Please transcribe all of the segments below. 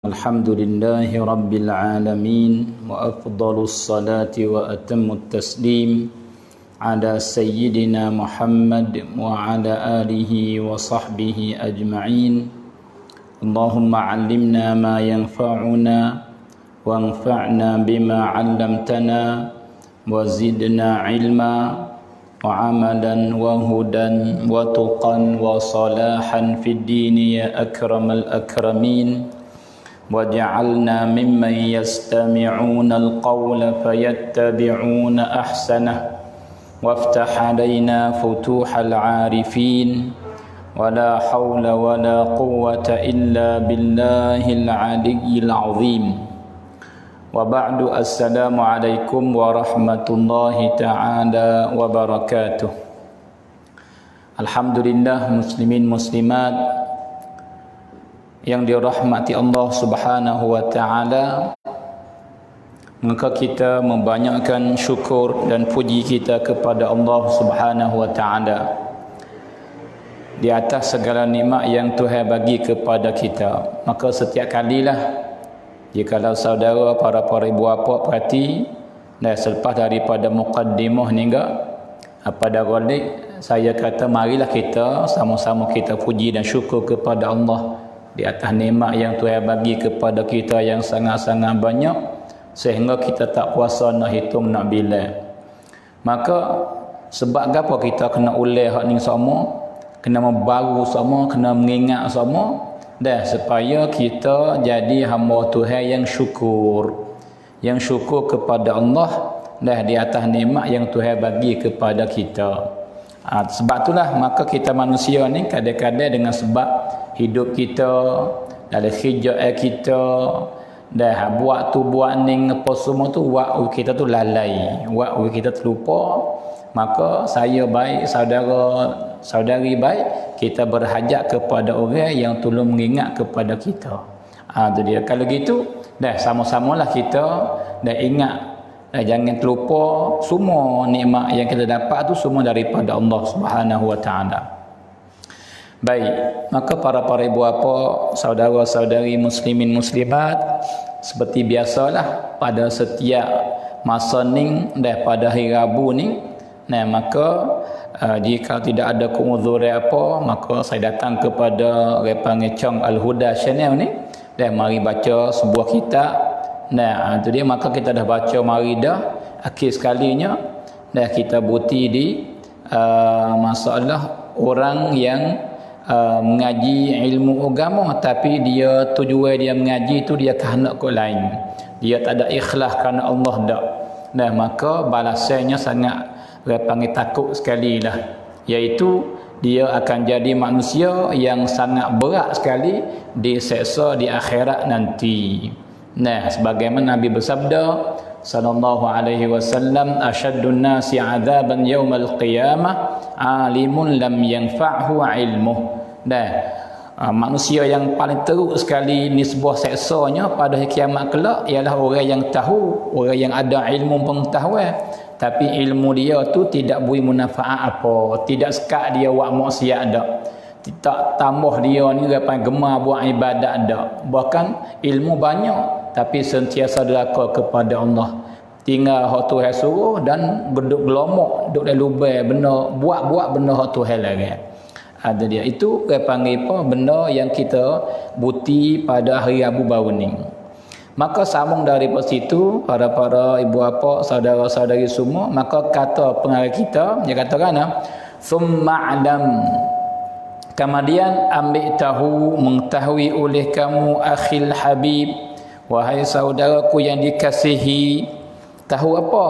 Alhamdulillahi Rabbil Alamin wa afdalus salati wa atammut taslim ala Sayyidina Muhammad wa ala alihi wa sahbihi ajma'in. Allahumma allimna ma yanfa'una wa anfa'na bima 'allamtana wa zidna ilma wa amalan wa hudan wa tuqan wa salahan fid dini ya akramal akramin. وَجَعَلْنَا مِمَّنْ يَسْتَمِعُونَ الْقَوْلَ فَيَتَّبِعُونَ أَحْسَنَهُ وَافْتَحْ عَلَيْنَا فُتُوحَ الْعَارِفِينَ وَلَا حَوْلَ وَلَا قُوَّةَ إِلَّا بِاللَّهِ الْعَلِيِّ الْعَظِيمِ وَبَعْدُ السَّلَامُ عَلَيْكُمْ وَرَحْمَةُ اللَّهِ تَعَالَى وَبَرَكَاتُهُ. Alhamdulillah muslimin muslimat yang dirahmati Allah Subhanahu wa taala, maka kita membanyakkan syukur dan puji kita kepada Allah Subhanahu wa taala di atas segala nikmat yang Tuhan bagi kepada kita. Maka setiap kalilah jikalau saudara para ibu bapa perhati, dan selepas daripada muqaddimah ni pada galik saya kata marilah kita sama-sama kita puji dan syukur kepada Allah di atas nikmat yang Tuhan bagi kepada kita yang sangat-sangat banyak sehingga kita tak puasa nak hitung nak bilang. Maka sebab apa kita kena ulang hak ni semua, kena membaru semua, kena mengingat semua dah supaya kita jadi hamba Tuhan yang syukur kepada Allah dah di atas nikmat yang Tuhan bagi kepada kita. Sebab itulah maka kita manusia ni kadang-kadang dengan sebab hidup kita dalam hijab kita dah buat tu buat ni apa semua tu buat kita tu lalai, buat kita terlupa. Maka saya baik, saudari baik, kita berhajat kepada orang yang tolong mengingat kepada kita. Tu dia. Kalau gitu dah sama-samalah kita dah ingat, jangan terlupa semua nikmat yang kita dapat tu semua daripada Allah Subhanahu wa taala. Baik, maka para ibu bapa, saudara-saudari muslimin muslimat, seperti biasalah pada setiap masa ni dah pada hari Rabu ni, maka jika tidak ada kemuzuran apa, maka saya datang kepada Repang Chong Al-Huda channel ni dan mari baca sebuah kitab. Itu dia, maka kita dah baca mari dah akhir sekalinya dah kita buti di masalah orang yang mengaji ilmu agama tapi dia tujuan dia mengaji tu dia kehendak ke lain, dia tak ada ikhlas kerana Allah dak. Maka balasannya sangat panggil takut sekali lah, iaitu dia akan jadi manusia yang sangat berat sekali diseksa di akhirat nanti. Sebagaimana Nabi bersabda sallallahu alaihi wasallam, asyaddun nasi adzaban yaumal qiyamah alimun lam yanfa'hu ilmuh. Manusia yang paling teruk sekali nisbah seksanya pada kiamat kelak ialah orang yang tahu, orang yang ada ilmu pengetahuan tapi ilmu dia tu tidak beri manfaat apa, tidak sekat dia buat maksiat dak, tak tambah dia ni gapai gemar buat ibadat dak, bahkan ilmu banyak tapi sentiasa deraka kepada Allah. Tinggal hak Tuhan suruh dan geduk gelomok duk dalam lubang benda, buat benda hak Tuhan larang. Ada dia, itu dia panggil apa, benda yang kita buti pada hari Rabu baru ni. Maka sambung daripada situ para ibu bapa, saudara-saudari semua, maka kata pengarang kita, dia katakan summa alam, kemudian ambil tahu, mengetahui oleh kamu akhil habib, wahai saudaraku yang dikasihi, tahu apa?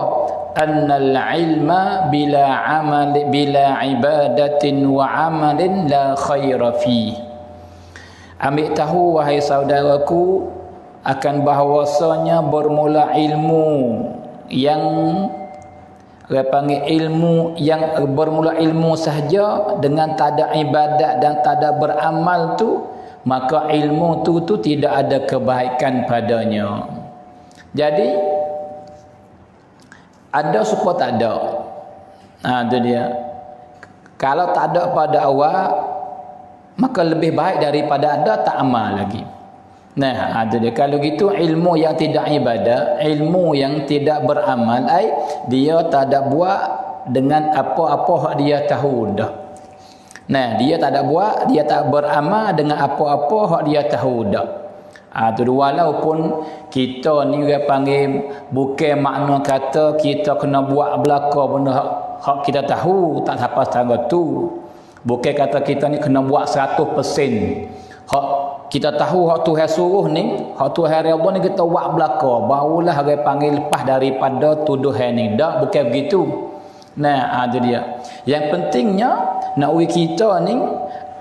Annal ilma bila amal bila ibadatin wa amalin la khaira fi. Ambil tahu wahai saudaraku akan bahawasanya bermula ilmu yang panggil ilmu yang bermula ilmu sahaja dengan tak ada ibadat dan tak ada beramal tu, maka ilmu tu tidak ada kebaikan padanya. Jadi ada supaya tak ada. Itu dia. Kalau tak ada pada awal, maka lebih baik daripada ada tak amal lagi. Nah, ada dia. Kalau gitu ilmu yang tidak ibadah, ilmu yang tidak beramal, dia tak ada buat dengan apa-apa hak dia tahu dah. Nah, dia tak ada buat, dia tak beramal dengan apa-apa hak dia tahu dah. Tu walaupun kita ni orang panggil bukan makna kata kita kena buat belaka benda hak kita tahu, tak apa setara tu. Bukan kata kita ni kena buat 100%. Hak kita tahu hak Tuhan suruh ni, hak Tuhan redha ni kita buat belaka, barulah orang panggil lepas daripada tuduhan ni. Dak, bukan begitu. Nah, ada dia. Yang pentingnya nak uji kita ni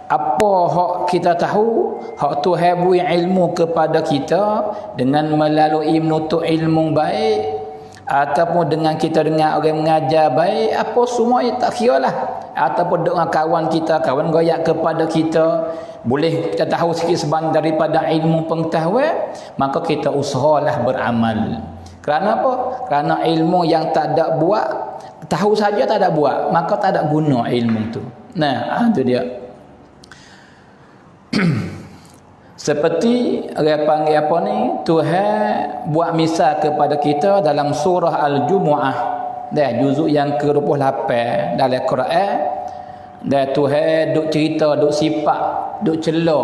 apa hak kita tahu, hak Tuhan beri ilmu kepada kita dengan melalui menuntut ilmu baik ataupun dengan kita dengan orang mengajar baik, apa semua tak kiralah. Ataupun dengan kawan kita, kawan goyak kepada kita, boleh kita tahu sikit sebanyak daripada ilmu pengetahuan, maka kita usahalah beramal. Kerana apa? Kerana ilmu yang tak ada buat, tahu saja tak ada buat, maka tak ada guna ilmu tu. Nah, itu dia. Seperti orang panggil apa ni, Tuhan buat misal kepada kita dalam surah Al-Jumu'ah, juzuk yang ke-28 dalam Quran. Dan Tuhan duk cerita, duk sifat, duk cela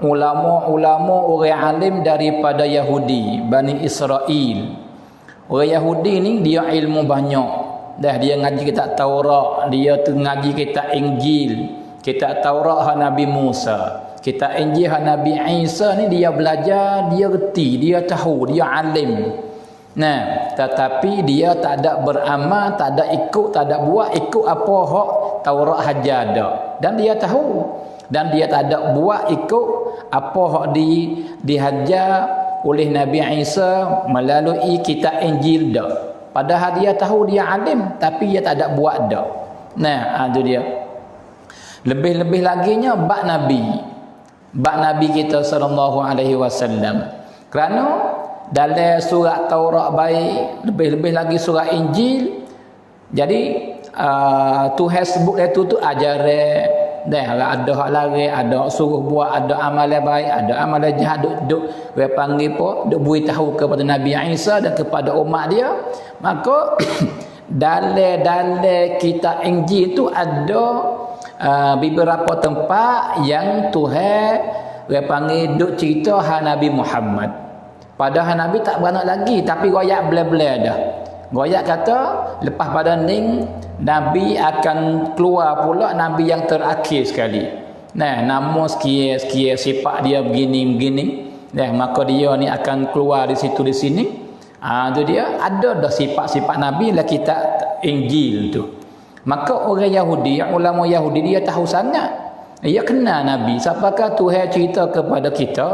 ulama-ulama orang alim daripada Yahudi, Bani Israel. Orang Yahudi ni dia ilmu banyak. Dia ngaji kitab Taurat, dia tu ngaji kitab Injil, kitab Taurat hak Nabi Musa, kitab Injil hak Nabi Isa ni dia belajar, dia reti, dia tahu, dia alim. Nah, tetapi dia tak ada beramal, tak ada ikut, tak ada buat ikut apa hak Taurat haja ada. Dan dia tahu, dan dia tak ada buat ikut apa hak dihajar oleh Nabi Isa melalui kitab Injil dak. Padahal dia tahu, dia alim, tapi dia tak ada buat dak. Nah, itu dia. Lebih-lebih laginya bab Nabi kita sallallahu alaihi wasallam. Kerana dalam surat Taurat baik, lebih-lebih lagi surat Injil. Jadi Tuhan sebut itu tu ajaran. Ada hak lari, ada hak suruh buat, ada amalan baik, ada amalan jahat, duk panggil apa, duk beritahu kepada Nabi Isa dan kepada umat dia. Maka dalam kitab Injil tu ada beberapa tempat yang Tuhan panggil duk cerita hal Nabi Muhammad. Padahal Nabi tak beranak lagi, tapi royak bela-bela dah. Royak kata lepas pada ni Nabi akan keluar pula Nabi yang terakhir sekali. Nah, nama sekian sifat dia begini. Nah, maka dia ni akan keluar di situ di sini. Tu dia ada dah sifat-sifat Nabi dalam kitab Injil tu. Maka orang Yahudi, ulama Yahudi dia tahu sangat. Ia kenal Nabi. Siapakah Tuhan cerita kepada kita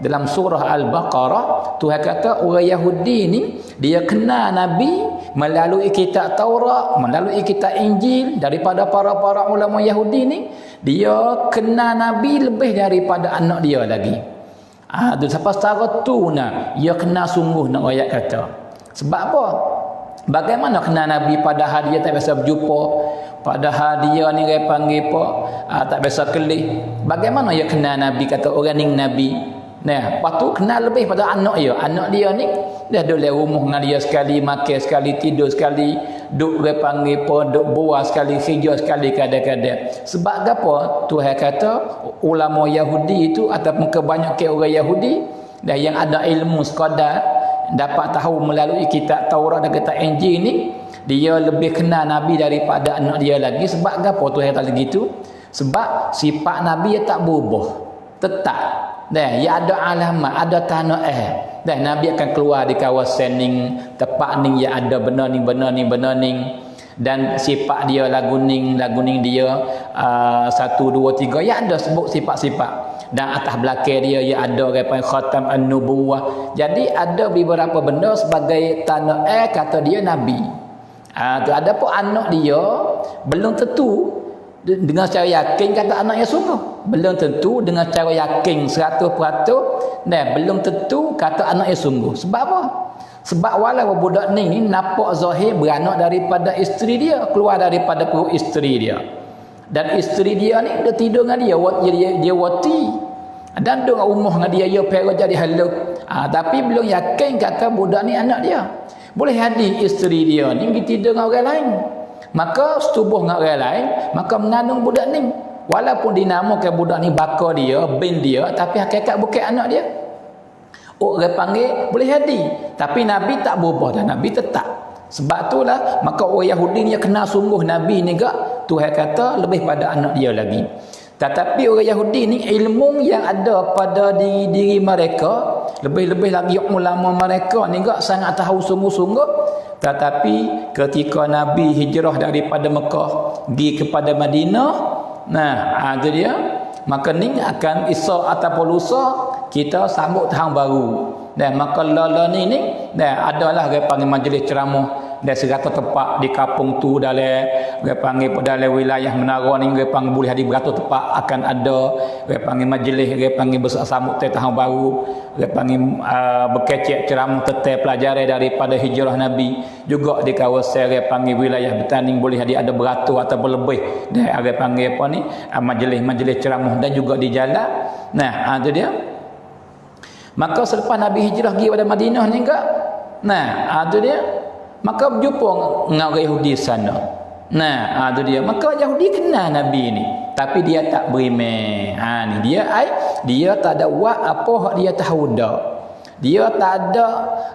dalam surah Al-Baqarah, Tuhan kata orang Yahudi ni dia kenal Nabi melalui kitab Taurat, melalui kitab Injil. Daripada para ulama Yahudi ni, dia kenal Nabi lebih daripada anak dia lagi. Tu siapa secara tu nah, dia kenal sungguh nak ayat kata. Sebab apa? Bagaimana kenal Nabi padahal dia tak biasa berjumpa, padahal dia ni orang panggil apa, tak biasa kelih. Bagaimana dia kenal Nabi, kata orang ni Nabi. Nah, lepas tu kenal lebih pada anak dia. Anak dia ni dah duduk dalam rumah dengan dia sekali, makan sekali, tidur sekali, duk orang panggil apa, duk buah sekali, kerja sekali kadang-kadang. Sebab apa? Tuhan kata ulama Yahudi itu ataupun kebanyakan orang Yahudi dah yang ada ilmu sekadar dapat tahu melalui kitab Taurat dan kitab Injil ni, dia lebih kenal Nabi daripada anak dia lagi. Sebab apa Tuhan kata begitu? Sebab sifat Nabi dia tak berubah, tetap. Dia ada alamat, ada tanda dan Nabi akan keluar di kawasan ni, tempat ni yang ada benar ni. Dan sifat dia lagu ning dia 1, 2, 3 ya ada sebut sifat-sifat. Dan atas belakang dia ya ada orang khatam an-nubuwah. Jadi ada beberapa benda sebagai tanda kata dia Nabi. Tu ada pun anak dia belum tentu dengan cara yakin kata anaknya sungguh. Belum tentu dengan cara yakin 100%, dan belum tentu kata anaknya sungguh. Sebab apa? Sebab walau budak ni nampak zahir beranak daripada isteri dia, keluar daripada perut isteri dia. Dan isteri dia ni dia tidur dengan dia wati. Dan duduk rumah dengan dia, dia pergi jadi halus. Tapi belum yakin kata budak ni anak dia. Boleh jadi isteri dia ni pergi tidur dengan orang lain, maka setubuh dengan orang lain, maka mengandung budak ni. Walaupun dinamakan budak ni baka dia, bin dia, tapi hakikat bukan anak dia. Orang panggil boleh jadi. Tapi Nabi tak berubah dan Nabi tetap. Sebab itulah maka orang Yahudi ni kena sungguh Nabi ni gak Tuhan kata lebih pada anak dia lagi. Tetapi orang Yahudi ni ilmu yang ada pada diri mereka, lebih-lebih lagi ulama mereka ni gak sangat tahu sungguh-sungguh. Tetapi ketika Nabi hijrah daripada Mekah pergi kepada Madinah, itu dia, maka ni akan Isra ataupun lusa kita sambut tahun baru. Dan maka lala ni adalah dia panggil majlis ceramah dan serata tempat di kampung tu dalam dia panggil dalam wilayah Menara ni dia panggil boleh ada beratus tempat akan ada dia panggil majlis dia panggil bersambut tahun baru dia panggil berkecek ceramah tentang pelajaran daripada hijrah Nabi juga di kawasan dia panggil wilayah Betaning boleh ada beratus atau lebih dan dia panggil apa ni majlis-majlis ceramah dan juga di jalan. Itu dia. Maka selepas Nabi hijrah pergi pada Madinah ni enggak. Itu dia. Maka berjumpa dengan orang Yahudi sana. Itu dia. Maka Yahudi kenal Nabi ni, tapi dia tak beriman. Ni dia tak ada buat apa hak dia tahu dak. Dia tak ada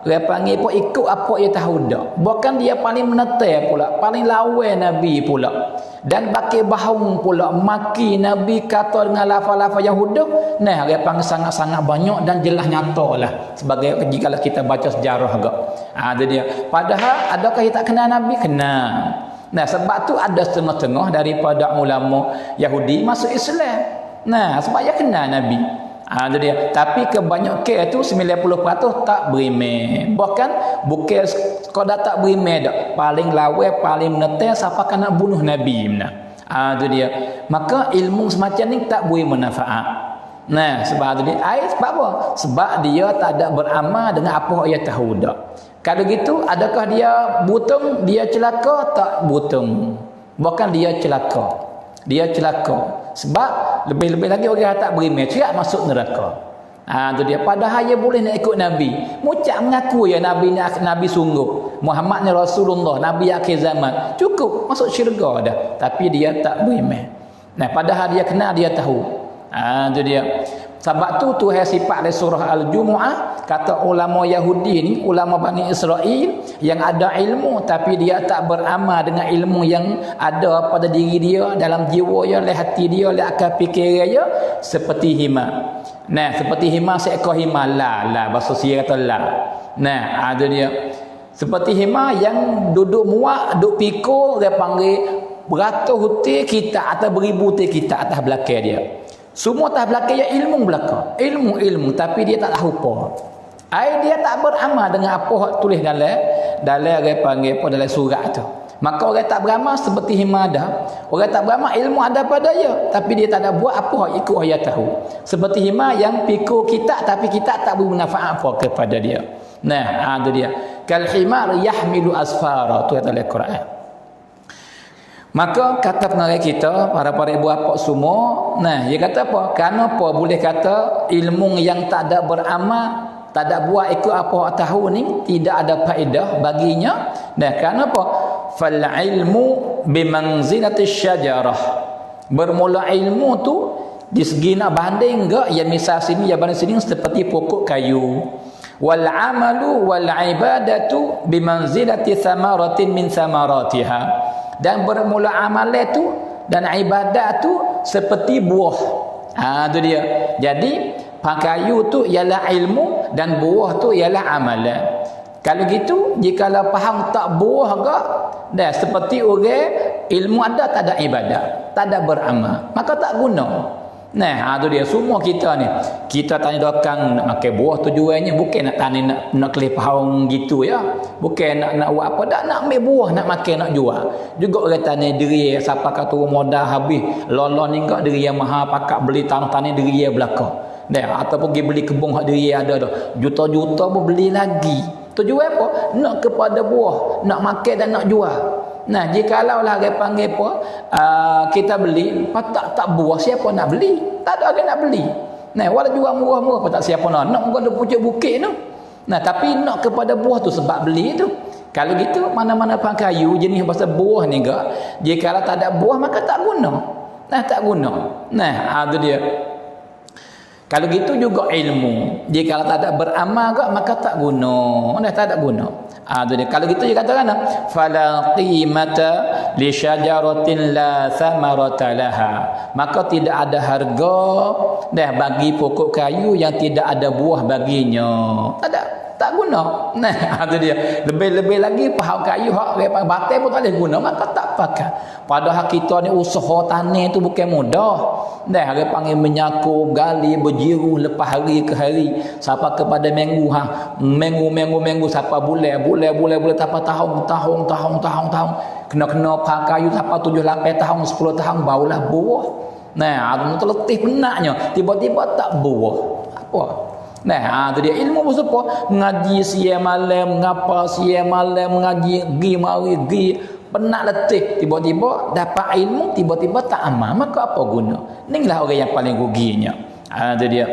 dia panggil apa ikut apa dia tahu dak. Bahkan dia paling menetai pula, paling lawan Nabi pula. Dan bakil bahung pula maki Nabi kata dengan lafaz-lafaz Yahudah. Dia panggil sangat-sangat banyak dan jelas nyatalah sebagai jika kita baca sejarah agak. Itu dia. Padahal adakah dia tak kenal Nabi? Kenal. Sebab tu ada setengah-setengah daripada ulama Yahudi masuk Islam. Sebab dia kenal Nabi. Itu dia. Tapi kebanyakan itu 90% tak beriman. Bahkan bukan sekadar tak beriman dak. Paling lawan, paling menetai siapa kena bunuh Nabi. Itu dia. Maka ilmu semacam ni tak boleh manfaat. Sebab itu dia. Sebab apa? Sebab dia tak ada beramal dengan apa dia tahu dak. Kalau gitu, adakah dia butung, dia celaka? Tak butung. Bahkan dia celaka. Dia celaka. Sebab lebih-lebih lagi orang tak beriman, cerak masuk neraka. Itu dia. Padahal dia boleh nak ikut Nabi. Mucak mengaku ya Nabi sungguh. Muhammad ni Rasulullah, Nabi akhir zaman. Cukup masuk syurga dah. Tapi dia tak beriman. Padahal dia kenal, dia tahu. Itu dia. Sebab tu Tuhan sifat dari surah Al-Jumu'ah kata ulama Yahudi ni, ulama Bani Israel yang ada ilmu tapi dia tak beramal dengan ilmu yang ada pada diri dia, dalam jiwa dia, dalam hati dia, dalam akal fikir dia seperti hima. Seperti hima seekor hima bahasa Sia kata la. Ada dia. Seperti hima yang duduk muak, duduk pikul, dia panggil beratus hutir kita atau beribu hutir kita atas belakang dia. Semua atas belakang dia ilmu belakang. Ilmu tapi dia tak tahu apa. Dia tak beramal dengan apa tulis dalam dia panggil apa dalam surat tu. Maka orang tak beramal seperti himada. Orang tak beramal ilmu ada pada dia, tapi dia tak ada buat apa ikut dia tahu. Seperti hima yang pikul kita tapi kita tak bermanfaat apa kepada dia. Itu dia. Kal himar yahmilu asfara tu kata dalam Quran. Maka kata pengarang kita, para ibu bapa semua, dia kata apa? Kenapa boleh kata ilmu yang tak ada beramal, tak ada buat ikut apa tahu ni tidak ada faedah baginya? Kenapa? Fal ilmu bimanzilati syajarah. Bermula ilmu tu di segi nak banding enggak ya misal sini ya banding sini seperti pokok kayu. Wal amalu wal ibadatu bimanzilati thamaratin min thamaratiha. Dan bermula amalan tu dan ibadat tu seperti buah. Itu dia. Jadi kayu tu ialah ilmu dan buah tu ialah amalan. Kalau gitu jikalau faham tak buah agak dah seperti orang ilmu ada tak ada ibadat, tak ada beramal, maka tak guna. Itu dia. Semua kita ni kita tanya dokang nak makan buah tujuannya bukan nak tani nak kelih pahang gitu ya, bukan nak buat apa dak, nak ambil buah nak makan nak jual juga. Orang tanya diri siapa kata modal habis lolon ni enggak diri yang maha pakak beli tanah tani diri yang belaka ataupun pergi beli kebun hak diri ada dah juta-juta pun beli lagi. Tujuan apa? Nak kepada buah, nak makan dan nak jual. Jikalau lah dia panggil apa, kita beli, tak buah siapa nak beli? Tak ada orang nak beli. Nah, wala jual murah-murah pun tak siapa nak muka ada pucuk bukit tu. Nah, tapi nak kepada buah tu sebab beli tu. Kalau gitu mana-mana pang kayu jenis pasal buah ni gak, jika kalau tak ada buah maka tak guna. Nah, tak guna. Nah, tu dia. Kalau gitu juga ilmu. Jika kalau tak ada beramal gak maka tak guna. Nah, tak ada guna. Tu dia. Kalau gitu dia katakan fala qimata li syajaratin la thamarata laha. Maka tidak ada harga dah bagi pokok kayu yang tidak ada buah baginya. Tak ada, tak guna. Nah, tu dia. Lebih-lebih lagi pohon kayu hak repan batai pun tak boleh guna, maka tak pakai. Padahal kita ni usaha tani tu bukan mudah. Dah hari panggil menyakup, gali, berjiru lepas hari ke hari sampai kepada minggu minggu sampai bulan sampai tahun kena pakai kayu sampai 7 8 tahun 10 tahun barulah buah. Nah, tu letih penatnya tiba-tiba tak buah. Apa? Nah, tu dia ilmu apa? Mengaji siang malam, ngapa siang malam mengaji, gi mari gi penat letih, tiba-tiba dapat ilmu, tiba-tiba tak amal, maka apa guna? Inilah orang yang paling ruginya. Itu dia.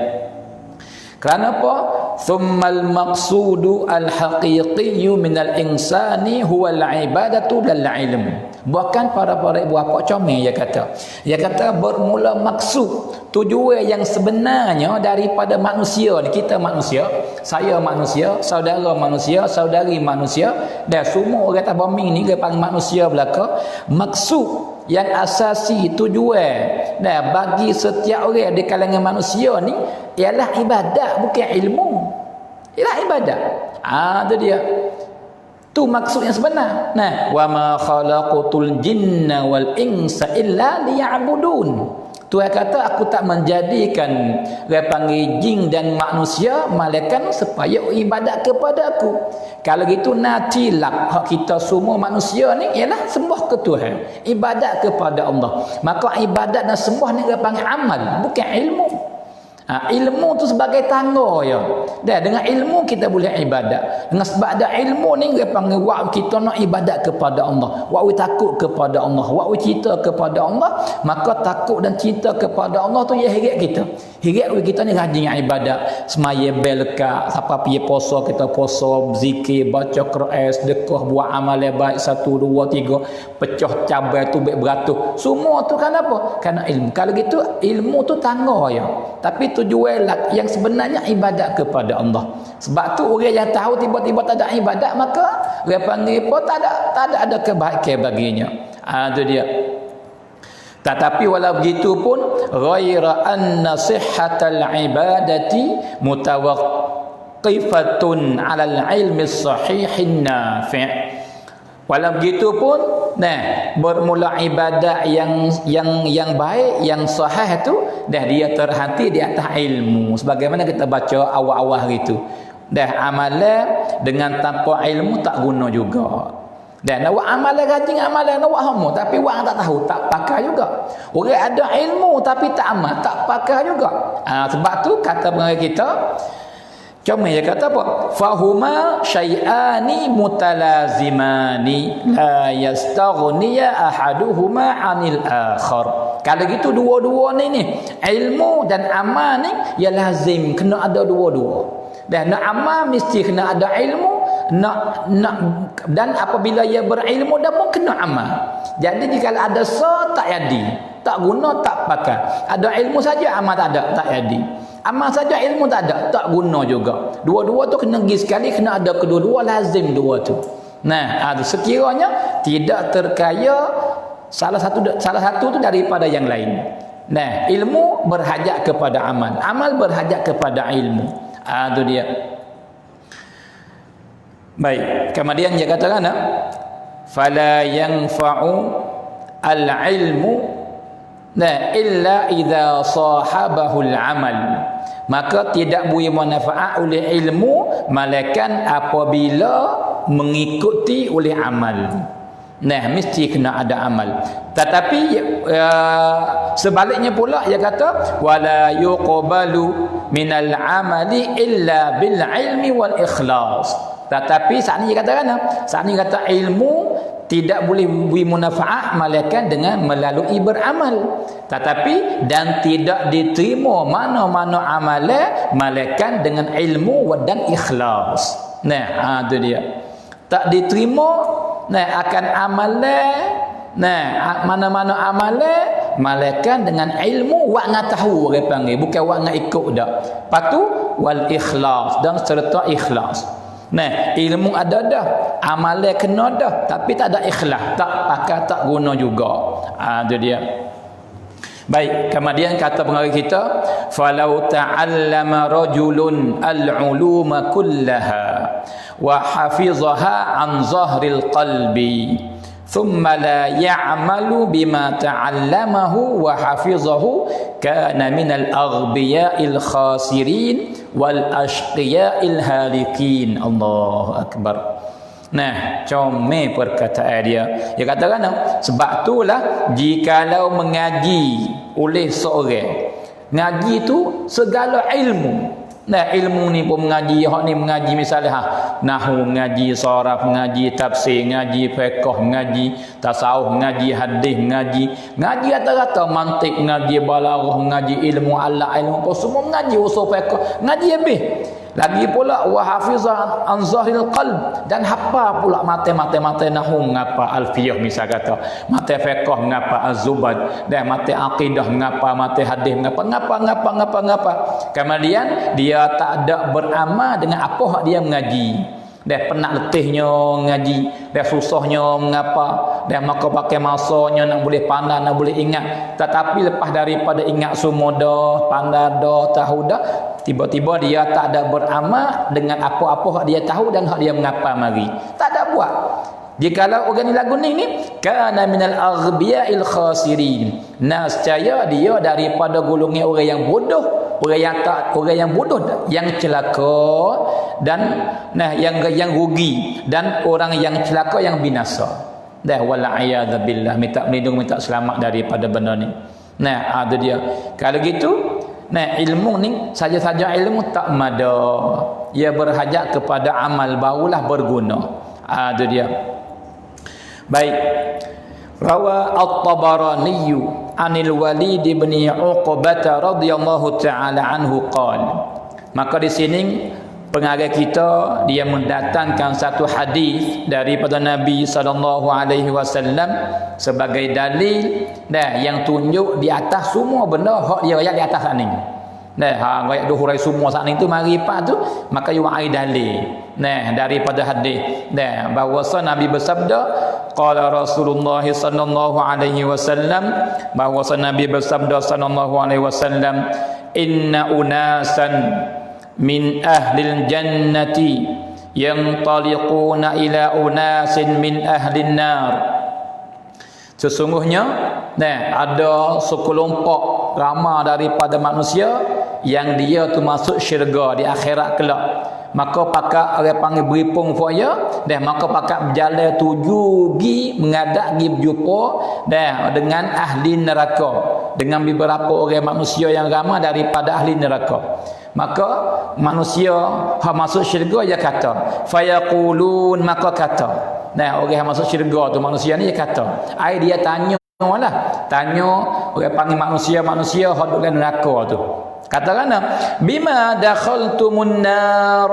Kerana apa? Thummal maqsudu al-haqiqiyyu minal insani huwa al-ibadatu lal ilm. Bukan para ibu bapa comel dia kata. Dia kata bermula maksud, tujuan yang sebenarnya daripada manusia ni, kita manusia, saya manusia, saudara manusia, saudari manusia, dan semua orang atas bumi ni dia panggil manusia belaka. Maksud yang asasi tujuan dan bagi setiap orang di kalangan manusia ni ialah ibadat, bukan ilmu. Ialah ibadat. Itu dia. Tu maksud yang sebenar. Nah, wa ma khalaqatul jinna wal insa illa liya'budun. Tuhan kata aku tak menjadikan dia panggil jin dan manusia malaikat supaya ibadat kepada aku. Kalau gitu natilak hak kita semua manusia ni ialah sembah ke Tuhan, ibadat kepada Allah. Maka ibadat dan sembah ni dia panggil amal, bukan ilmu. Ilmu tu sebagai tangga ya. Dan dengan ilmu kita boleh ibadat. Dengan sebab ada ilmu ni dia panggil wa kita nak ibadat kepada Allah. Wa takut kepada Allah. Wa cinta kepada Allah, maka takut dan cinta kepada Allah tu ya hirat kita. Hirat kita ni rajin ibadat, semaya belka, siapa pergi puasa kita puasa, zikir, baca Quran, sedekah, buat amal baik 1 2 3, pecah cabai tu baik beratus. Semua tu kan apa? Karena ilmu. Kalau gitu ilmu tu tangga ya. Tapi tujuan yang sebenarnya ibadat kepada Allah. Sebab tu orang yang tahu tiba-tiba tak ada ibadat, maka dia panggil apa? Tak ada kebaikan baginya. Itu dia. Tetapi walau begitu pun ghaira anna sihhatal ibadati mutawaqqifatun 'alal ilmi sahihin nafi'. Walau begitu pun bermula ibadat yang baik, yang sahih tu dah dia terhenti di atas ilmu, sebagaimana kita baca awal-awal hari tu. Dah amalan dengan tanpa ilmu tak guna juga. Dan nak buat amalan rajin, amalan nak buat hamba tapi orang tak tahu, tak pakai juga. Orang ada ilmu tapi tak amal, tak pakai juga. Sebab tu kata pengarang kita, cuma dia kata apa? Fahuma syai'ani mutalazimani la yastaghniya ahaduhuma 'anil akhar. Kalau gitu dua-dua ni ilmu dan amal ni ya lazim kena ada dua-dua. Dan nak amal mesti kena ada ilmu, nak dan apabila ia berilmu dah pun kena amal. Jadi jika ada tak jadi, tak guna, tak pakai. Ada ilmu saja amal tak ada, tak jadi. Amal saja ilmu tak ada, tak guna juga. Dua-dua tu kena pergi sekali, kena ada kedua-dua, lazim dua tu. Nah, sekiranya tidak terkaya salah satu tu daripada yang lain. Nah, ilmu berhajat kepada amal, amal berhajat kepada ilmu. Itu dia. Baik, kemudian dia katakan fala yanfa'u al-ilmu illa idza sahabahu al-amal. Maka tidak boleh manfaat oleh ilmu malaikat apabila mengikuti oleh amal. Mesti kena ada amal. Tetapi sebaliknya pula dia kata wala yuqbalu minal amali illa bil ilmi wal ikhlas. Tetapi saat ni dia katakan, saat ni kata ilmu tidak boleh beri manfaat melainkan dengan melalui beramal. Tetapi dan tidak diterima mana-mana amalan melainkan dengan ilmu dan ikhlas. Nah, itu dia. Tak diterima akan amalan, mana-mana amalan melainkan dengan ilmu wa ngatahu orang panggil, bukan wa ngikut dak. Patu wal ikhlas dan serta ikhlas. Ilmu ada dah, amalan kena dah, tapi tak ada ikhlas, tak pakai, tak guna juga. Itu dia. Baik, kemudian kata pengarang kita, falau ta'allama rajulun al-uluma kullaha wa hafizaha an zahril qalbi thumma la ya'malu bima ta'allamahu wa hafizahu kana minal aghdiya'il khasirin wal ashqiya'il halikin. Allahu akbar. Comel perkataan dia. Dia kata kan, sebab itulah jikalau mengaji oleh seorang, ngaji tu segala ilmu. Ilmu ni pun mengaji, hak ni mengaji misalnya nahwu mengaji, saraf mengaji, tafsir mengaji, fiqh mengaji, tasawuf mengaji, hadis mengaji, ngaji rata-rata mantik mengaji, balaghah mengaji, ilmu ala, ilmu apa semua mengaji, usul fiqh ngaji habis. Lagi pula wa hafizah an zahril qalb, dan hafal pula mate nahwu mengapa alfiyah misal kata, mate fiqh mengapa az-zubad, dan mate akidah mengapa, mate hadis ngapa. Kemudian dia tak ada beramal dengan apa hak dia mengaji. Dah penat letihnya ngaji, dah susahnya mengapa, dah maka pakai masanya nak boleh pandai, nak boleh ingat. Tetapi lepas daripada ingat semua dah, pandai dah, tahu dah, tiba-tiba dia tak ada beramal dengan apa-apa hak dia tahu dan hak dia mengapa mari. Tak ada buat. Jikalau orang ni lagu ni kana minal aghdiya'il khasirin. Nescaya dia daripada golongan orang yang bodoh, orang yang bodoh, yang celaka dan yang rugi, dan orang yang celaka yang binasa. Dah wala a'yadzu billah, minta melindung, minta selamat daripada benda ni. Ada dia. Kalau gitu, ilmu ni saja-saja ilmu tak mada. Ia berhajat kepada amal, barulah berguna. Ada dia. Baik. Rawa At-Tabarani anil Walid bin Uqbah radhiyallahu taala anhu qala. Maka di sini pengarang kita dia mendatangkan satu hadis daripada Nabi sallallahu alaihi wasallam sebagai dalil yang tunjuk di atas semua benda hak dia ayat di atas ni. Ayat duhurai semua saat ni tu mari pak tu, maka you ai dalil daripada hadis bahawa Nabi bersabda, qala Rasulullah sallallahu alaihi wasallam, bahawa Nabi bersabda sallallahu alaihi wasallam, inna unasan min ahlil jannati yantaliquna ila unasin min ahlin nar. Sesungguhnya ada sekelompok ramai daripada manusia yang dia tu masuk syurga di akhirat kelak. Maka pakak orang panggil beripung foya, maka pakak berjalan tuju gi mengadak gi berjumpa dengan ahli neraka, dengan beberapa orang manusia yang ramai daripada ahli neraka. Maka manusia yang masuk syurga dia kata, fayaqulun, maka kata, orang yang masuk syurga tu manusia ni dia kata, dia tanya orang panggil manusia yang duduk dalam neraka tu. Katakan, bima dakhaltumun nar,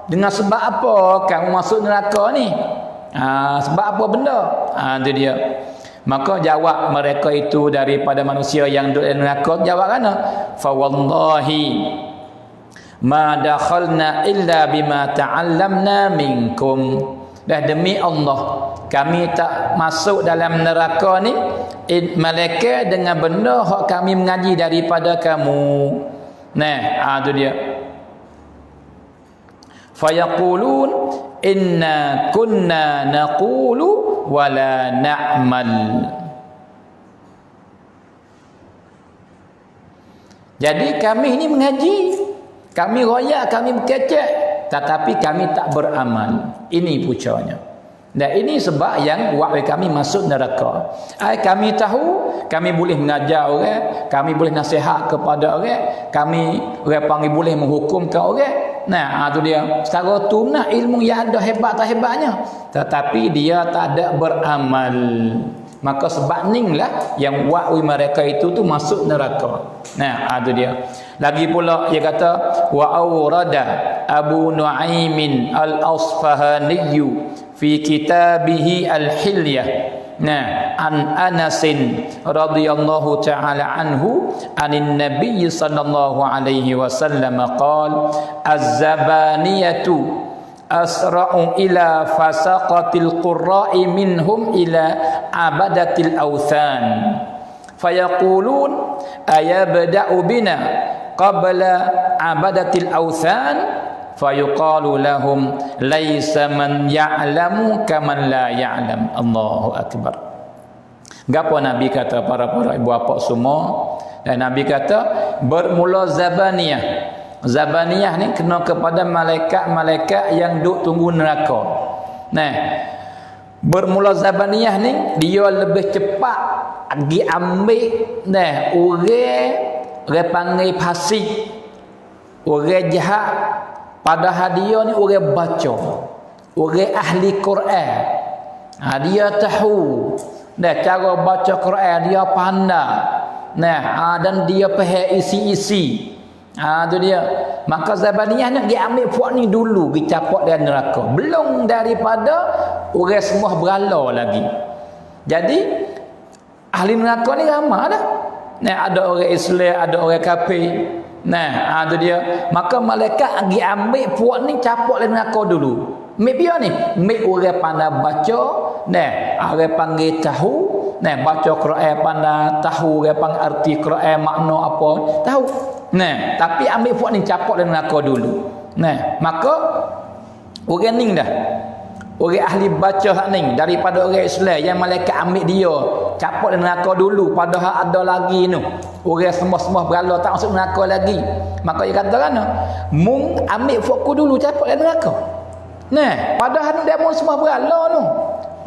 dengan sebab apa kamu masuk neraka ni? Sebab apa benda? Itu dia. Maka jawab mereka itu daripada manusia yang duduk dalam neraka, jawab kan, fa wallahi ma dakhalna illa bima ta'allamna minkum. Demi Allah, kami tak masuk dalam neraka ni malaikat dengan benda hak kami mengaji daripada kamu. Itu dia. Fayaqulun inna kunna naqulu wala na'mal. Jadi kami ini mengaji, kami royak, kami berkecek, tetapi kami tak beramal. Ini pucanya. Dan ini sebab yang buat kami masuk neraka. Kami tahu, kami boleh mengajar orang, kami boleh nasihat kepada orang, kami orang panggil boleh menghukumkan orang, Nah, tu dia. Secara tu nah ilmu yang ada hebat tak hebatnya, tetapi dia tak ada beramal. Maka sebab ning lah yang wa'wi mereka itu tu masuk neraka. Nah, tu dia. Lagi pula dia kata wa awrada Abu Nuaimin al-Asfahani fi kitabihi al-Hilyah. Nah, an Anasin radhiyallahu ta'ala anhu anin Nabi sallallahu alaihi wasallam qala az-zabaniyatu asra'u ila fasaqatil qurra'i minhum ila abadatil awthan fayaqulun ayabda'u bina qabla abadatil awthan fayuqalu lahum laisa man ya'lamu kaman la ya'lam. Allahu akbar. Gapo Nabi kata para ibu bapa semua, dan Nabi kata bermula zabaniyah. Zabaniyah ni kena kepada malaikat-malaikat yang duk tunggu neraka. Nah, bermula zabaniyah ni dia lebih cepat pergi ambil orang panggil fasik, orang jahat, padahal dia ni orang baca, orang ahli Quran. Dia tahu cara baca Quran, dia pandai. Dan dia faham isi-isi. Tu dia. Maka zabaniyah nak diambil puak ni dulu, dicapok dari neraka. Belum daripada orang semua berala lagi. Jadi ahli neraka ni ramai dah. Ada orang Islam, ada orang kafir. Tu dia. Maka malaikat pergi ambil puak ni, capok dari neraka dulu. Ambil dia ni, ambil orang pandai baca, orang panggil tahu, baca Quran pandai, tahu orang panggil arti Quran makna apa, tahu. Tapi ambil puak ni capok dan neraka dulu. Maka orang ni dah, orang ahli baca hak ni daripada orang Islam yang malaikat ambil dia capok dan neraka dulu, padahal ada lagi tu orang semua berala tak masuk neraka lagi. Maka dia kata kan, mung ambil puakku dulu capok dan neraka. Padahal demo semua berala tu.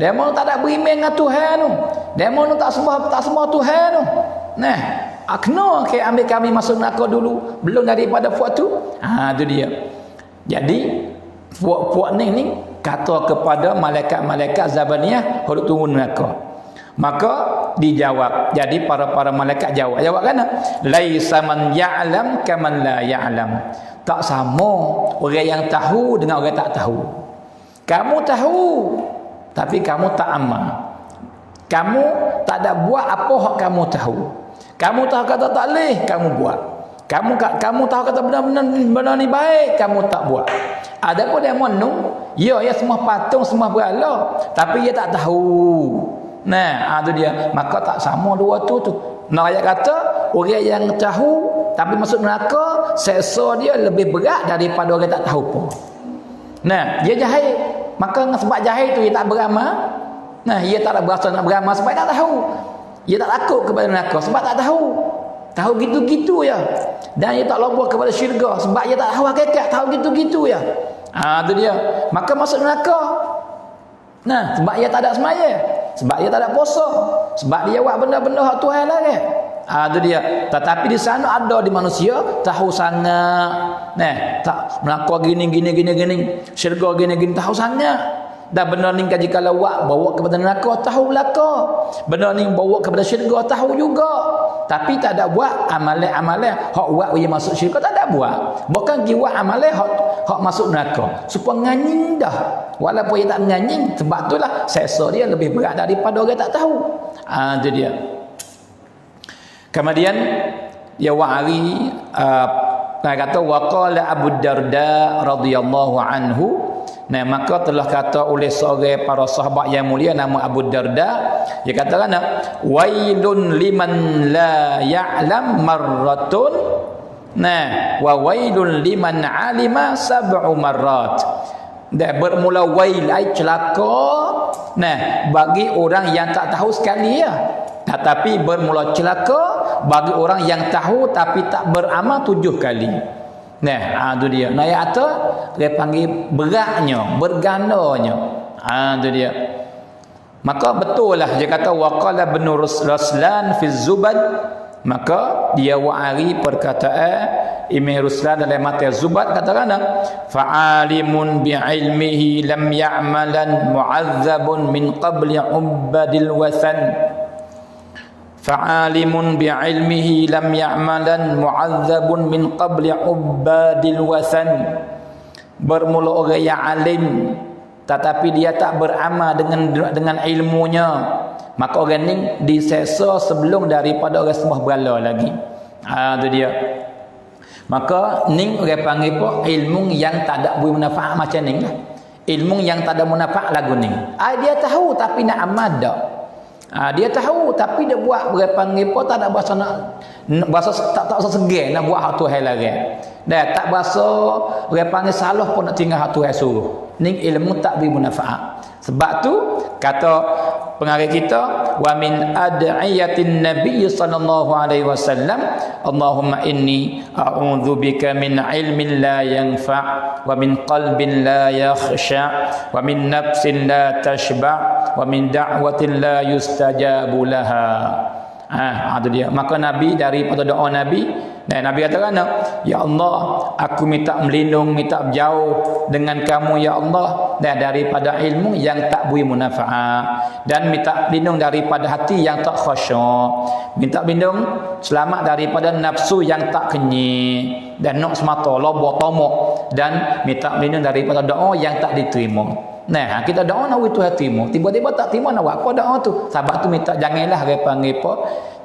Demo tak ada beriman dengan Tuhan tu. Demo tak semua Tuhan tu. Kena ke ambil kami masuk neraka dulu belum daripada puak tu. Tu dia. Jadi puak ni kata kepada malaikat-malaikat zabaniyah hendak tunggu neraka. Maka dijawab. Jadi para malaikat jawab kan, laisa man ya'lam kaman la ya'lam. Tak sama orang yang tahu dengan orang tak tahu. Kamu tahu tapi kamu tak amal. Kamu tak ada buat apa hak kamu tahu. Kamu tahu kata tak boleh, kamu buat. Kamu tahu kata benar ni baik, kamu tak buat. Adapun dia monong, ya semua patung, semua berhala, tapi dia tak tahu. Tu dia. Maka tak sama dua tu. Ayat kata orang yang tahu tapi masuk neraka, seksa dia lebih berat daripada orang tak tahu pun. Dia jahil. Maka sebab jahil tu dia tak beramal. Dia tak ada berasa nak beramal sebab tak tahu. Dia tak takut kepada neraka sebab tak tahu. Tahu gitu-gitu ya. Dan dia tak lompat kepada syurga sebab dia tak tahu hakikat, tahu gitu-gitu ya. Tu dia. Maka masuk neraka. Sebab dia tak ada sembahyang, sebab dia tak ada puasa, sebab dia buat benda-benda hak Tuhan lah kan. Tu dia. Tetapi di sana ada di manusia tahu sangat. Tak neraka gini, syurga gini, tahu sangat. Dan benda ni jika lawak bawa kepada neraka tahu belaka. Benda ni bawa kepada syurga tahu juga. Tapi tak ada buat amalan-amalan hak buat dia masuk syurga, tak ada buat. Bukan dia buat amalan hak masuk neraka. Supaya nganying dah. Walaupun dia tak nganying, sebab itulah seksa dia lebih berat daripada orang tak tahu. Itu dia. Kemudian dia wa'ari kata waqala Abu Darda radhiyallahu anhu. Maka telah kata oleh seorang para sahabat yang mulia nama Abu Darda, dia katakan wailun liman la ya'lam marratun wa wailun liman 'alima sab'u marrat. Dan bermula wail ai celaka bagi orang yang tak tahu sekali ya. Tetapi bermula celaka bagi orang yang tahu tapi tak beramal 7 kali. Tu dia. Ayat tu dia panggil beratnya, bergandanya. Tu dia. Maka betul lah dia kata waqala ibn Raslan fi Zubad Maka dia wa'ari perkataan Imam Ruslan dalam mata Zubat katakan fa'alimun bi'ilmihi lam ya'malan mu'azzabun min qabli ubbadil wasan. Fa'alimun bi'ilmihi lam ya'malan mu'azzabun min qabli ubbadil wasan. Bermula orang yang alim tetapi dia tak beramal dengan ilmunya, maka orang ni disesa sebelum daripada orang sembah berhala lagi. Tu dia. Maka ni orang panggil apa? Ilmu yang tak ada bermanfaat macam ni lah. Ilmu yang tak ada manfaat lagu ni. Dia tahu tapi nak amal tak. Dia tahu tapi dia buat orang panggil apa? Tak ada bahasa nak bahasa tak segan nak buat hak Tuhan lagi. Dah tak bahasa orang panggil salah pun nak tinggal hak Tuhan suruh. Ni ilmu tak bermanfaat. Sebab tu kata pengarang kita wa min ad'iyatin nabiy sallallahu alaihi wasallam Allahumma inni a'udzubika min ilmin la yanfa' wa min qalbin la yakhsha' wa min nafsin la tashba' wa min da'watin la yustajabu laha. Itu dia. Maka Nabi daripada doa Nabi, dan Nabi katakan, ya Allah, aku minta melindung, minta berjauh dengan kamu ya Allah, dan daripada ilmu yang tak beri manfaat, dan minta lindung daripada hati yang tak khusyuk, minta lindung selamat daripada nafsu yang tak kenyik dan nak semata lobo tomok, dan minta lindung daripada doa yang tak diterima. Nah, kita doa nak Tuhan terima, tiba-tiba tak terima nak buat apa doa tu? Sebab tu minta janganlah dia panggil apa?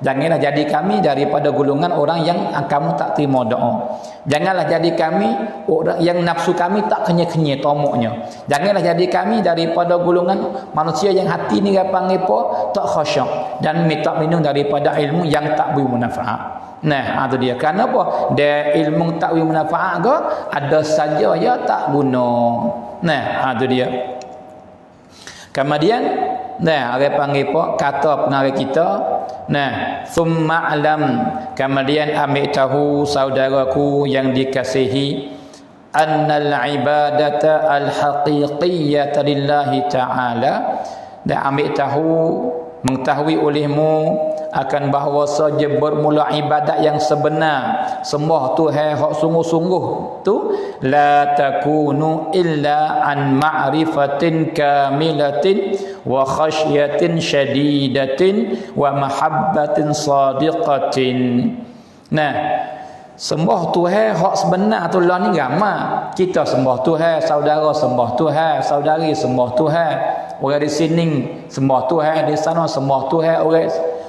Janganlah jadi kami daripada golongan orang yang kamu tak terima doa. Janganlah jadi kami orang yang nafsu kami tak kenyek-kenyek tomoknya. Janganlah jadi kami daripada golongan manusia yang hati ni dia panggil apa? Tak khusyuk, dan minta lindung daripada ilmu yang tak bermanfaat. Nah, itu dia. Kenapa? Dia ilmu tak bermanfaat ke? Ada saja ya tak guna. Nah, itu dia. Kemudian, nah, dia panggil apa? Kata pengarang kita, nah, thumma alam, kemudian ambil tahu saudaraku yang dikasihi, annal ibadata al-haqiqiyyata lillahi ta'ala, dan ambil tahu, mengetahui olehmu akan bahawa saja bermula ibadat yang sebenar, sembah Tuhan hak sungguh-sungguh tu, la takunu illa an ma'rifatin kamilatin wa khasyatin syadidatin wa mahabbatin sadiqatin. Nah, sembah Tuhan hak sebenar tu lah ni ramai. Kita sembah Tuhan, saudara sembah Tuhan, saudari sembah Tuhan, orang di sini sembah Tuhan, di sana sembah Tuhan,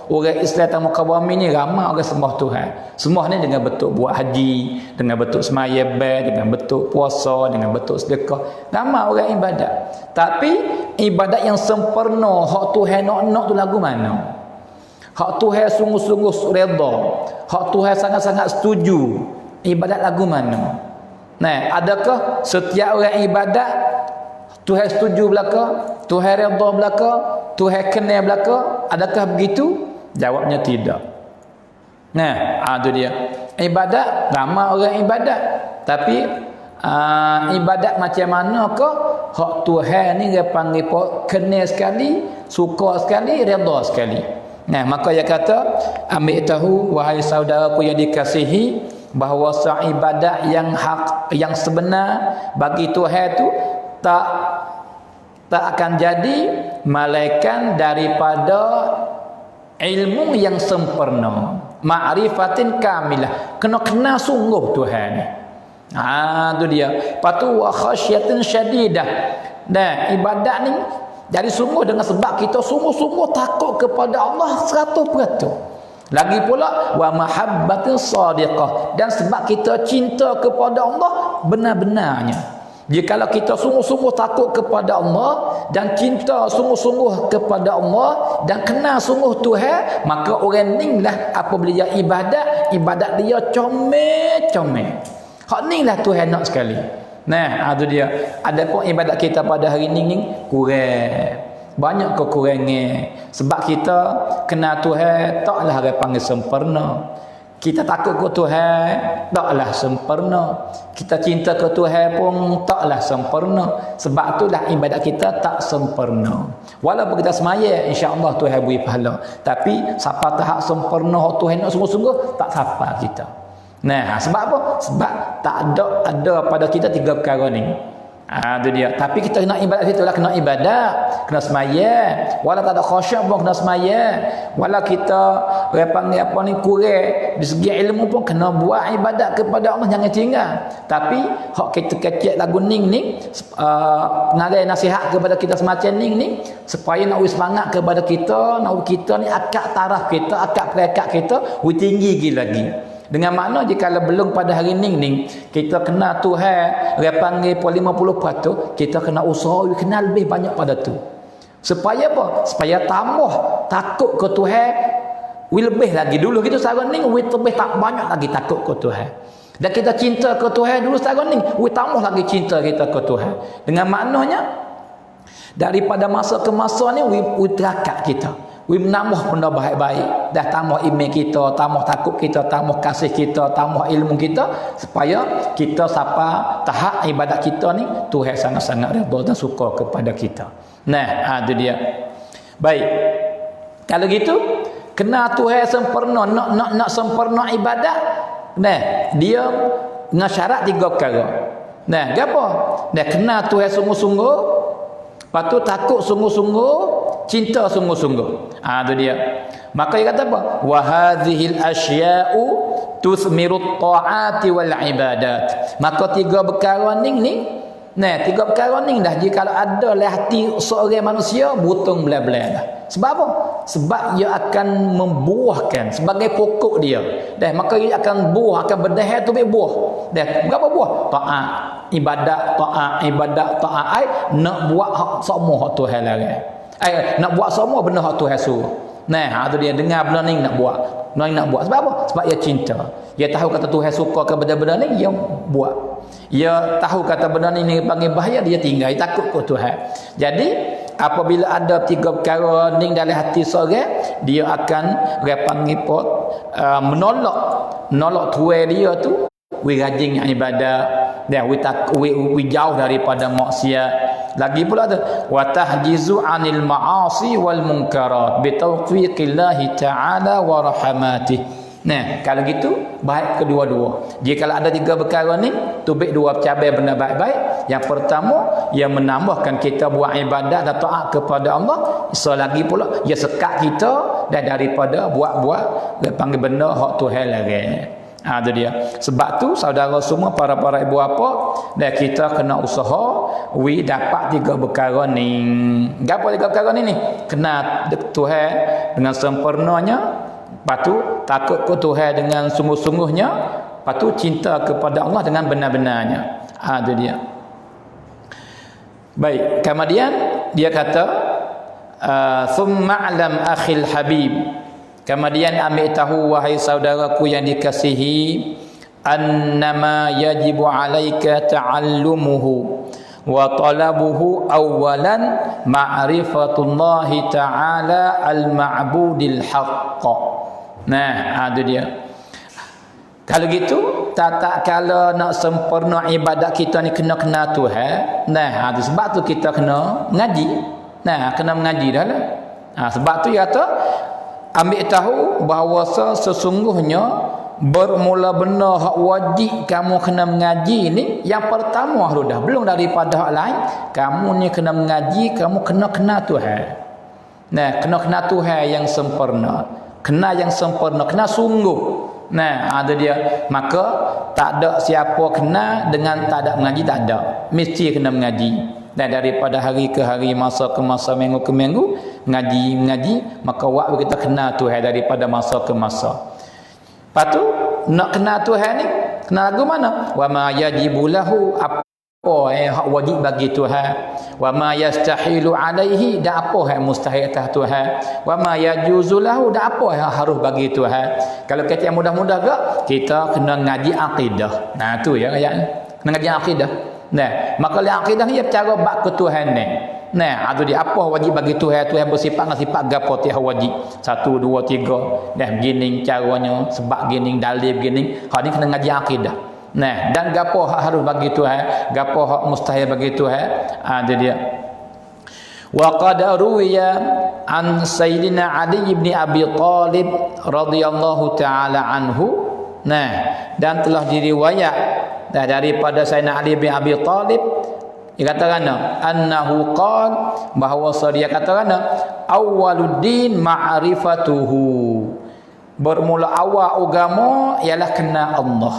orang Islam tamu kawami ni ramai orang sembah Tuhan. Semua ni dengan bentuk buat haji, dengan bentuk sembahyang, dengan bentuk puasa, dengan bentuk sedekah. Ramai orang ibadat. Tapi ibadat yang sempurna hak Tuhan nak tu lagu mana? Hak Tuhan sungguh-sungguh redha, hak Tuhan sangat-sangat setuju, ibadat lagu mana? Nah, adakah setiap orang ibadat Tuhan setuju belaka, Tuhan redha belaka, Tuhan kenal belaka? Adakah begitu? Jawabnya tidak. Nah, itu dia. Ibadat, ramai orang ibadat, tapi ibadat macam mana ke? Hak Tuhan ni dia panggil kenal sekali, suka sekali, redha sekali. Nah, maka dia kata, ambil tahu wahai saudaraku yang dikasihi, bahawa ibadat yang hak, yang sebenar bagi Tuhan tu tak akan jadi malaikat daripada ilmu yang sempurna, ma'rifatin kamilah, kena sungguh Tuhan ni. Itu dia. Patu wa khasyatin syadidah. Nah, ibadat ni jadi sungguh dengan sebab kita sungguh-sungguh takut kepada Allah 100%. Lagi pula wa mahabbatin sadiqah, dan sebab kita cinta kepada Allah benar-benarnya. Jikalau kita sungguh-sungguh takut kepada Allah dan cinta sungguh-sungguh kepada Allah dan kenal sungguh Tuhan, maka orang ni lah apabila dia ibadat dia comel-comel. Hak ni lah Tuhan nak sekali. Nah, itu dia. Adapun ibadat kita pada hari ni kurang. Banyak kekurangan. Sebab kita kenal Tuhan taklah dia panggil sempurna. Kita takut ke Tuhan taklah sempurna. Kita cinta ke Tuhan pun taklah sempurna. Sebab itulah ibadat kita tak sempurna. Walaupun kita semaya, insya-Allah Tuhan beri pahala. Tapi siapa tahap sempurna Tuhan nak sungguh-sungguh, tak siapa kita. Nah, sebab apa? Sebab tak ada pada kita tiga perkara ni. Itu dia. Tapi kita kena ibadat itulah, kena ibadat, kena semaya. Walau tak ada khusyuk pun kena semaya. Walau kita panggil apa ni kurang di segi ilmu pun kena buat ibadat kepada Allah, jangan tinggal. Tapi hak kita kecil lagu ning ni pengarai nasihat kepada kita semacam ni supaya nak semangat kepada kita, nak kita ni akak taraf kita, akak perekat kita tinggi lagi. Dengan makna jika belum pada hari ni kita kena Tuhan dia panggil 50%, kita kena usaha kenal lebih banyak pada tu. Supaya apa? Supaya tambah takut ke Tuhan lebih lagi. Dulu kita sekarang ni lebih tak banyak lagi takut ke Tuhan. Dan kita cinta ke Tuhan dulu sekarang ni tambah lagi cinta kita ke Tuhan. Dengan maknanya daripada masa ke masa ni terakat kita. Menambah benda baik-baik, dah tambah iman kita, tambah takut kita, tambah kasih kita, tambah ilmu kita, supaya kita sampai tahap ibadat kita ni Tuhan sangat-sangat redha dan suka kepada kita. Nah, itu dia. Baik. Kalau gitu, kena Tuhan sempurna, nak sempurna ibadat. Nah, dia dengan syarat 3 perkara. Nah, apa? Nah, kena Tuhan sungguh-sungguh, lepas tu takut sungguh-sungguh, cinta sungguh-sungguh. Itu dia. Maka dia kata apa? Wa hadhil asya'u tuthmiru ta'ati wal ibadat. Maka 3 perkara ni, nah 3 perkara ni dah jika kalau ada dalam hati seorang manusia butung belah-belah dah. Sebab apa? Sebab ia akan membuahkan sebagai pokok dia. Dah maka ia akan buah, akan berdahar tu buah. Dah berapa buah? Taat, ibadat, taat, nak buat hak semua hak Tuhan larang. Nak buat semua benda hak Tuhan suruh. Nah, itu dia dengar benda ni nak buat. Benda ni nak buat. Sebab apa? Sebab ia cinta. Ia tahu kata Tuhan suka kepada benda ni, dia buat. Ia tahu kata benda ni panggil bahaya, dia tinggal. Dia takut ke Tuhan. Jadi, apabila ada 3 perkara ni dalam hati seorang, dia akan panggil menolak Tuhan dia tu, rajin ibadat, dan jauh daripada maksiat. Lagi pula tu wa tahjizu 'anil ma'asi wal munkarat bi tawfiqillah ta'ala wa rahmatih. Nah, kalau gitu baik kedua-dua. Jika kalau ada 3 perkara ni, tubik 2 cabai benda baik-baik. Yang pertama, ia menambahkan kita buat ibadat dan taat kepada Allah. Selagi pula ia sekat kita daripada buat-buat panggil benda hak Tuhan larang. Itu dia. Sebab tu saudara semua, para ibu bapa, dan kita kena usaha dapat 3 perkara ni. Gapo 3 perkara ni? Kena Tuhan dengan sempurnanya, lepas tu takut ke Tuhan dengan sungguh-sungguhnya, lepas tu cinta kepada Allah dengan benar-benarnya. Itu dia. Baik, kemudian dia kata thumma alam akhil habib. Kemudian ambil tahu wahai saudaraku yang dikasihi, annama yajibu alaika ta'allumuhu wa talabuhu awalan ma'rifatullahi ta'ala al-ma'budil haqq. Nah, itu dia. Kalau gitu, tak kala nak sempurna ibadat kita ni kena Tuhan. Nah, sebab tu kita kena mengaji. Nah, kena mengaji dah lah. Sebab tu dia kata ambil tahu bahawa sesungguhnya bermula benda hak wajib kamu kena mengaji ni, yang pertama dah belum daripada hak lain, kamu ni kena mengaji, kamu kena Tuhan. Nah, kena Tuhan yang sempurna, kena yang sempurna, kena sungguh. Nah, ada dia. Maka tak ada siapa kena dengan tak ada mengaji, tak ada. Mesti kena mengaji. Dan daripada hari ke hari, masa ke masa, minggu ke minggu, mengaji, maka waktu kita kena Tuhan daripada masa ke masa. Lepas tu nak kena Tuhan ni, kena lagu mana? Wa ma yajibu lahu, apa hak wajib bagi Tuhan. Wa ma yastahilu alaihi, dan apa yang mustahil atas Tuhan. Wa ma yajuzu lahu, dan apa yang harus bagi Tuhan. Kalau kata yang mudah-mudah ke, kita kena ngaji akidah. Nah, tu ya ayat ni. Kena ngaji akidah. Nah, maka akidah ni cara bab ke Tuhan ni. Nah, itu dia apa wajib bagi Tuhan? Tuhan bersifat dengan sifat gapo tiap wajib. 1 2 3. Dah begini caranya, sebab gini, dalil begini. Hak ni kena ngaji akidah. Nah, dan gapo hak harus bagi Tuhan, gapo hak mustahil bagi Tuhan. Itu dia. Wa qad ruwiya an Sayyidina Ali bin Abi Thalib radhiyallahu taala anhu. Nah, dan telah diriwayat daripada Sayyidina Ali bin Abi Thalib, dia katakan annahu qala, bahawa dia katakan awwaluddin ma'rifatuhu, bermula awal agama ialah kenal Allah.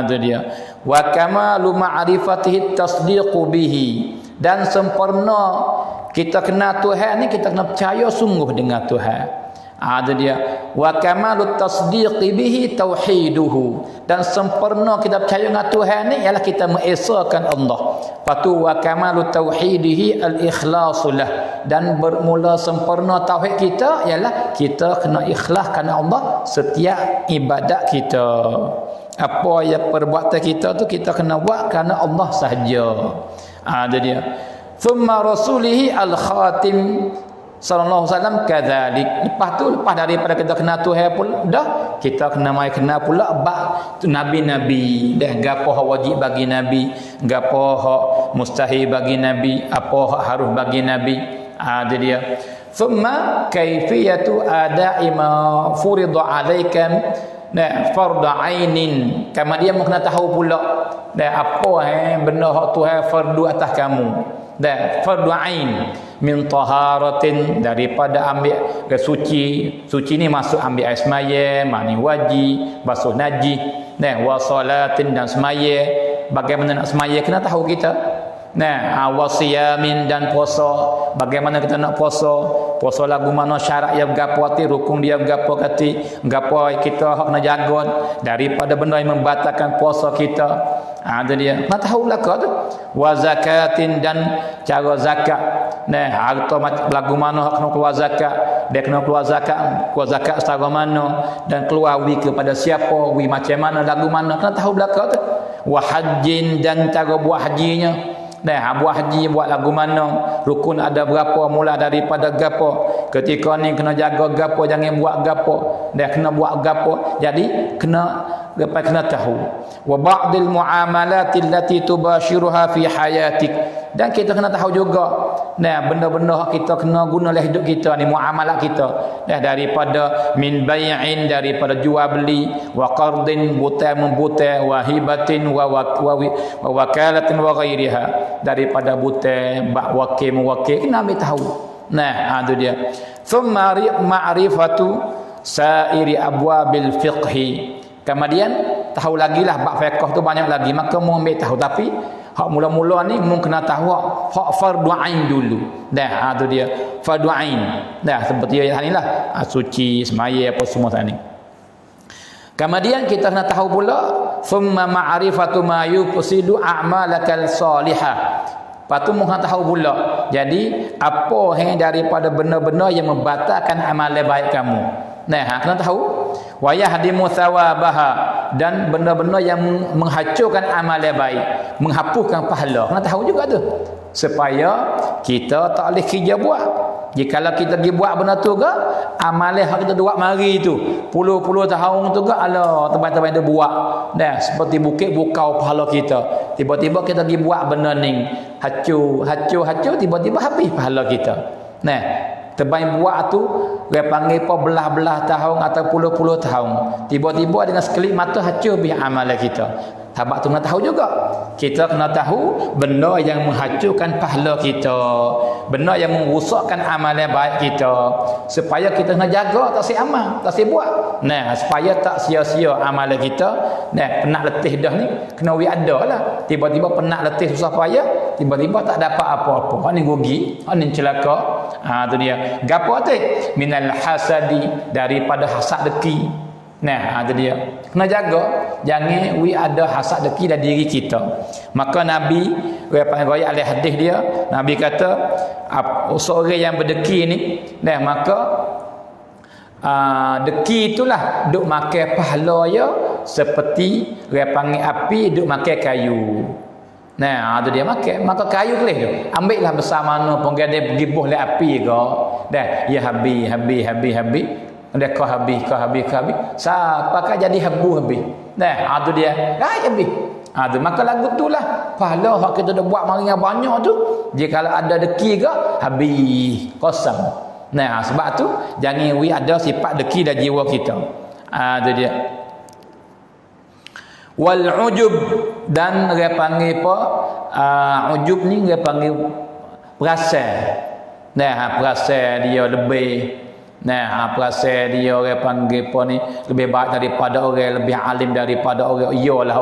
Itu dia. Wa kamalu ma'rifatihi tasdiqu bihi, dan sempurna kita kenal Tuhan ni, kita kena percaya sungguh dengan Tuhan. Itu dia. Wa kamalut tasdiqi bihi tauhiduhu, dan sempurna kita percaya dengan Tuhan ni ialah kita mengesahkan Allah. Patu wa kamalut tauhidihi al-ikhlasulah, dan bermula sempurna tauhid kita ialah kita kena ikhlas kerana Allah setiap ibadat kita. Apa yang perbuatan kita tu kita kena buat kerana Allah sahaja. Itu dia. Thumma rasulihi al-khatim sallallahu alaihi wasallam kadzalik. Lepas daripada kita kenal Tuhan pun dah, kita kena mai kenal pula bab nabi-nabi, dah gapo hak wajib bagi nabi, gapo hak mustahil bagi nabi, apa hak harus bagi nabi. Itu dia. Thumma kaifiyatu ada'i ma furida 'alaikam fardhu 'ainin. Kemudian mu kena tahu pula apa benda hak Tuhan fardu atas kamu. Fardu 'ain min taharatin, daripada ambil suci ni masuk ambil air semaya, mani wajib, basuh najis, wa salatin, dan semaya. Bagaimana nak semaya kena tahu kita. Wa siyamin, dan puasa, bagaimana kita nak puasa lagu mana, syarat yang gapo hati, rukun dia gapo hati, gapo kita hak nak jaga daripada benda yang membatalkan puasa kita. Ada dia nak tahu belaka tu. Wa zakatin, dan cara zakat. Harta lagu mana hak kena keluar zakat, dia kena keluar zakat secara mana, dan keluar wi kepada siapa, wi macam mana, lagu mana, kena tahu belaka tu. Wa hajjin, dan cara buat hajinya. Buat haji buat lagu mana, rukun ada berapa, mula daripada gapo, ketika ni kena jaga gapo, jangan buat gapo, kena buat gapo. Jadi kena tahu. Wa ba'dil muamalat allati tubashiruha fi hayatik, dan kita kena tahu juga benda-benda kita kena guna dalam hidup kita ni, muamalat kita, daripada min bai'in, daripada jual beli, wa qardin, butai membutai, wa hibatin, wa wakalatin, wa ghairiha, daripada butai, bak wakil mewakil, kena ambil tahu. Itu dia. Thumma ma'rifatu sa'iri abwabil fiqhi, kemudian tahu lagi lah bab fiqh tu banyak lagi, maka mu ambil tahu. Tapi hak mula-mula ni mu kena tahu hak fardu ain dulu. Itu dia, fardu ain. Seperti ayat ni lah, suci, semaya, apa semua tadi. Kemudian kita kena tahu pula thumma ma'rifatu ma yufsidu a'malakal salihah. Lepas tu mu kena tahu pula, jadi apa yang daripada benda-benda yang membatalkan amalan baik kamu. Kena tahu. Wa yahdimu thawabaha, dan benda-benda yang menghancurkan amalan baik, menghapuskan pahala. Kena tahu juga tu, supaya kita tak boleh kerja buat. Jikalau kita pergi buat benda tu ke, amalan yang kita buat mari tu puluh-puluh tahun tu ke, alah tempat-tempat itu buat seperti bukit bukau pahala kita. Tiba-tiba kita pergi buat benda ni, hancur, tiba-tiba habis pahala kita. Terbaik buat tu dia panggil apa, belah-belah tahun atau puluh-puluh tahun, tiba-tiba dengan sekelip mata hancur habis amalan kita. Sebab tu kena tahu juga, kita kena tahu benda yang menghancurkan pahala kita, benda yang merosakkan amalan baik kita, supaya kita kena jaga, tak si amal, tak si buat. Supaya tak sia-sia amalan kita. Penat letih dah ni kena ada lah. Tiba-tiba penat letih susah payah, tiba-tiba tak dapat apa-apa. Hak ni rugi, hak ni celaka. Tu dia. Gapo tu? Minal hasadi, daripada hasad deki. Itu dia. Kena jaga jangan ada hasad deki dalam diri kita. Maka Nabi riwayat ahli hadis dia, Nabi kata seorang yang berdeki ni, maka deki itulah duk makan pahala ya, seperti dia panggil api duk makan kayu. Nah, tu dia makan. Maka kayu kelih tu. Ambillah besar mana pun dia pergi buh le api ke. Dah, ya habis. Dia kau habis. Siapa kan jadi habis. Nah, tu dia. Habis. Tu maka lagu tu lah. Pahala hak kita dah buat maringan banyak tu. Jika kalau ada deki ke, habis. Kosong. Nah, sebab tu jangan ada sifat deki dalam jiwa kita. Tu dia. Wal ujub, dan dia panggil apa? Ujub ni dia panggil perasaan. Nah, perasaan dia lebih. Nah, perasaan dia dia panggil apa ni? Lebih baik daripada orang, lebih alim daripada orang. Iyalah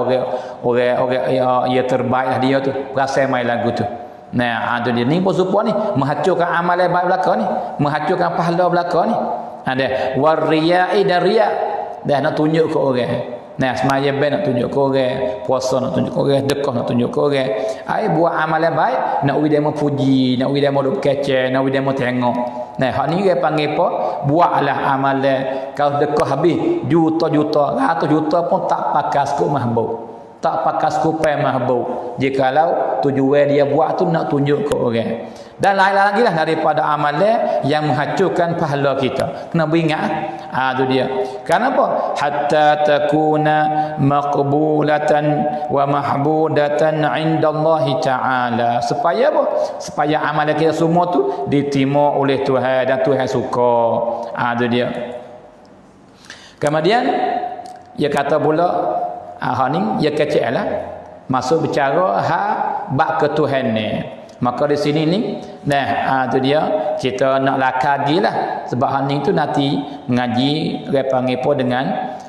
orang ia terbaik dia tu. Perasaan main lagu tu. Nah, tu dia ni pun supaya ni menghancurkan amal yang baik belaka ni, menghancurkan pahala belaka ni. Ada wariyai dan riya. Dah nak tunjuk ke orang. Nah, semaya ben nak tunjuk ke orang, puasa nak tunjuk ke orang, sedekah nak tunjuk ke orang. Ai buat amal yang baik, nak uji dia mau puji, nak uji dia mau duk kecek, nak uji dia mau tengok. Nah, hak ni dia panggil apa? Buatlah amalan. Kalau sedekah habis juta-juta, ratus juta pun tak pakas ku mahbub. Tak pakas kupai mahbub. Jikalau tujuan dia buat tu nak tunjuk ke orang. Dan lain-lain lagi lah daripada amalan yang menghancurkan pahala kita. Kena beringat. Tu dia. Kenapa? Hatta takuna maqbulatan wa mahbudatan indallahi ta'ala. Supaya apa? Supaya amalan kita semua tu diterima oleh Tuhan dan Tuhan suka. Tu dia. Kemudian dia kata pula ni dia keceklah masuk bicara bab ke Tuhan ni. Maka di sini ni tu dia kita nak lakagilah sebab hal ni tu nanti mengaji dia panggil apa dengan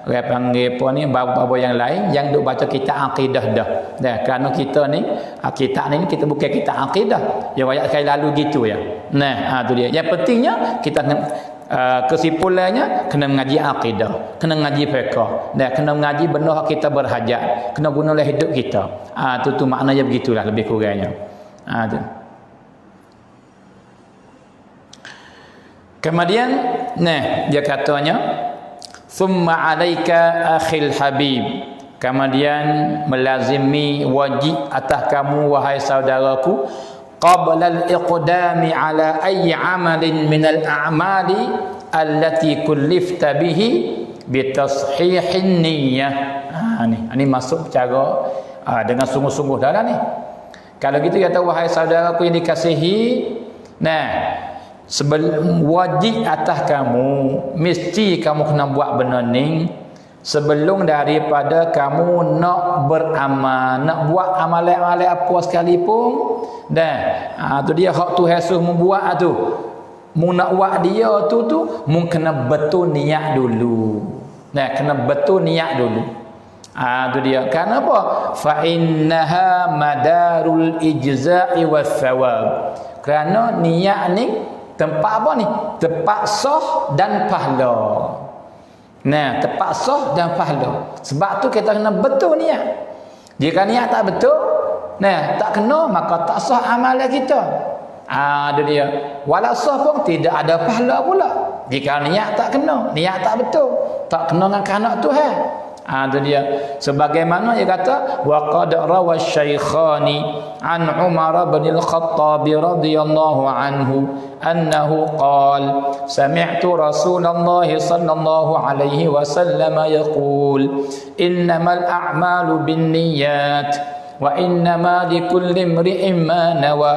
dia panggil apa ni bab-bab yang lain yang duk baca kitab akidah dah. Kerana kita ni kitab ni kita bukan kitab akidah. Yang banyak sekali lalu gitu ya. Tu dia. Yang pentingnya kita kesimpulannya kena mengaji akidah, kena mengaji fiqh, dan kena mengaji benda yang kita berhajat, kena guna dalam hidup kita. Tu maknanya begitulah lebih kurangnya. Kemudian dia katanya summa alaika akhil habib, kemudian melazimi wajib atas kamu wahai saudaraku qabla al-iqdami ala ayyi amalin min al-a'mali allati kullifta bihi bitashihin niyyah. Ni masuk cara dengan sungguh-sungguh dalam ni. Kalau gitu kata wahai saudaraku yang dikasihi, sebelum wajib atas kamu, mesti kamu kena buat benda ni sebelum daripada kamu nak beramal, nak buat amalan-amalan apa sekalipun. Tu dia hak Tuhan suruh membuat tu. Mu nak buat dia tu mu kena betul niat dulu. Kena betul niat dulu. Tu dia. Kenapa? Fa innaha madarul ijza'i was thawab. Kerana niat ni tempat apa ni? Tempat sah dan pahala. Tempat sah dan pahala. Sebab tu kita kena betul niat. Jika niat tak betul, tak kena, maka tak sah amalan kita. Itu dia. Walau sah pun tidak ada pahala pula. Jika niat tak kena, niat tak betul, tak kena dengan kehendak Tuhan. Itu dia. Sebagaimana dia kata wa qad rawa asy-syaikhani an Umar bin al-Khattab radhiyallahu anhu annahu qala sami'tu Rasulullah sallallahu alaihi wasallam yaqul innamal a'malu binniyat wa innama likulli imri'in ma nawa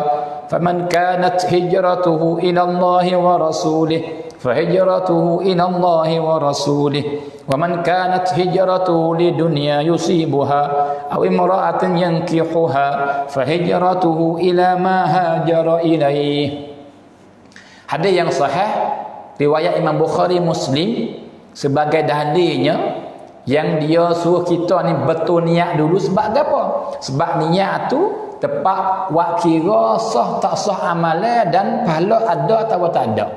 faman kanat hijratuhu ila Allah wa rasulih فهجرته إلى الله ورسوله ومن كانت هجرته لدنيا يصيبها أو امرأة ينكحها فهجرته إلى ما هاجر إليه. Hadis yang sahih riwayat Imam Bukhari Muslim sebagai dalilnya yang dia suruh kita ni betul niat dulu. Sebab apa? Sebab niat tu tepat wak kira sah tak sah amalan dan pahala ada atau tak ada.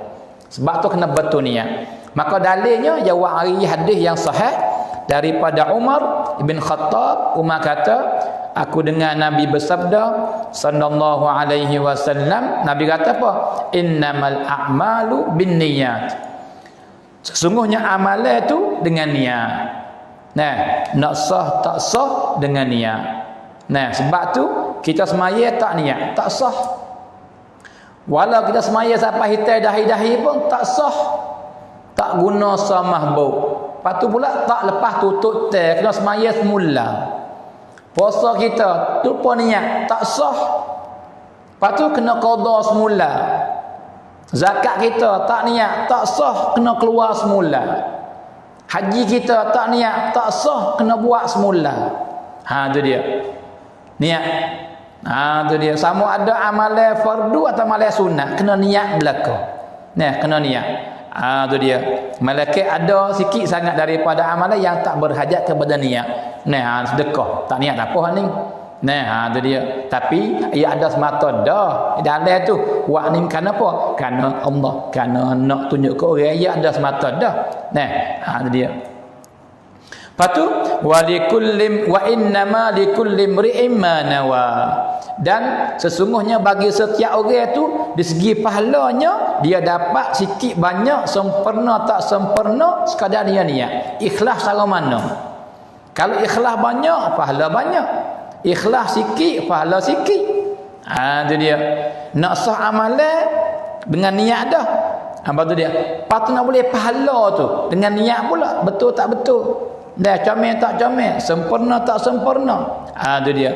Sebab tu kena betul niat. Maka dalilnya jawab hari hadis yang sahih daripada Umar bin Khattab. Umar kata, aku dengar Nabi bersabda sallallahu alaihi wasallam, Nabi kata apa? Innamal a'malu binniyat. Sesungguhnya amalan itu dengan niat. Nak sah tak sah dengan niat. Sebab tu kita semaya tak niat, tak sah. Walau kita semaya sampai hitai dahi-dahi pun tak sah. Tak guna samah bau. Lepas tu pula tak lepas tutup teh, kena semaya semula. Puasa kita lupa niat, tak sah. Lepas tu kena qada semula. Zakat kita tak niat, tak sah, kena keluar semula. Haji kita tak niat, tak sah, kena buat semula. Ha, tu dia. Niat. Ha, tu dia. Sama ada amalan fardu atau amalan sunat, kena niat belaka. Nah, kena niat. Ha, tu dia. Malaikat ada sikit sangat daripada amalan yang tak berhajat kepada niat. Nah, sedekah. Tak niat apa ni? Nah, tu dia. Tapi ia ada semata dah. Dalam tu buat ni kenapa? Kerana Allah, kerana nak tunjuk ke orang, ia ada semata dah. Nah, tu dia. Lepas tu walikullim wa innama likulli imri'in ma nawa. Dan sesungguhnya bagi setiap orang tu di segi pahalanya dia dapat sikit banyak, sempurna tak sempurna sekadar dia niat. Ikhlas cara mana? Kalau ikhlas banyak, pahala banyak. Ikhlas sikit, pahala sikit. Ha, tu dia. Nak sah amalan dengan niat dah. Apa tu dia? Lepas tu nak boleh pahala tu dengan niat pula. Betul tak betul? Dah comel tak comel, sempurna tak sempurna. Ha, tu dia.